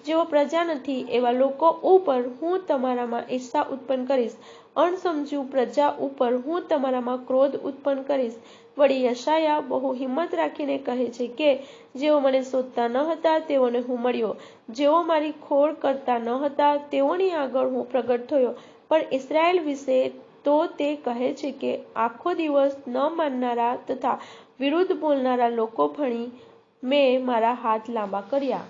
Speaker 1: જેઓ પ્રજા નથી એવા લોકો ઉપર હું તમારામાં ઈર્ષા ઉત્પન્ન કરીશ, અણસમજુ પ્રજા ઉપર હું તમારામાં ક્રોધ ઉત્પન્ન કરીશ. વળી યશાયા બહુ હિંમત રાખીને કહે છે કે જેઓ મને શોધતા ન હતા તેઓને હું મળ્યો, જેઓ મારી ખોળ કરતા ન હતા તેઓની આગળ હું પ્રગટ થયો. પણ ઇસ્રાએલ વિશે તો તે કહે છે કે આખો દિવસ ન માનનારા તથા વિરુદ્ધ બોલનારા લોકો ભણી મેં મારા હાથ લાંબા કર્યા.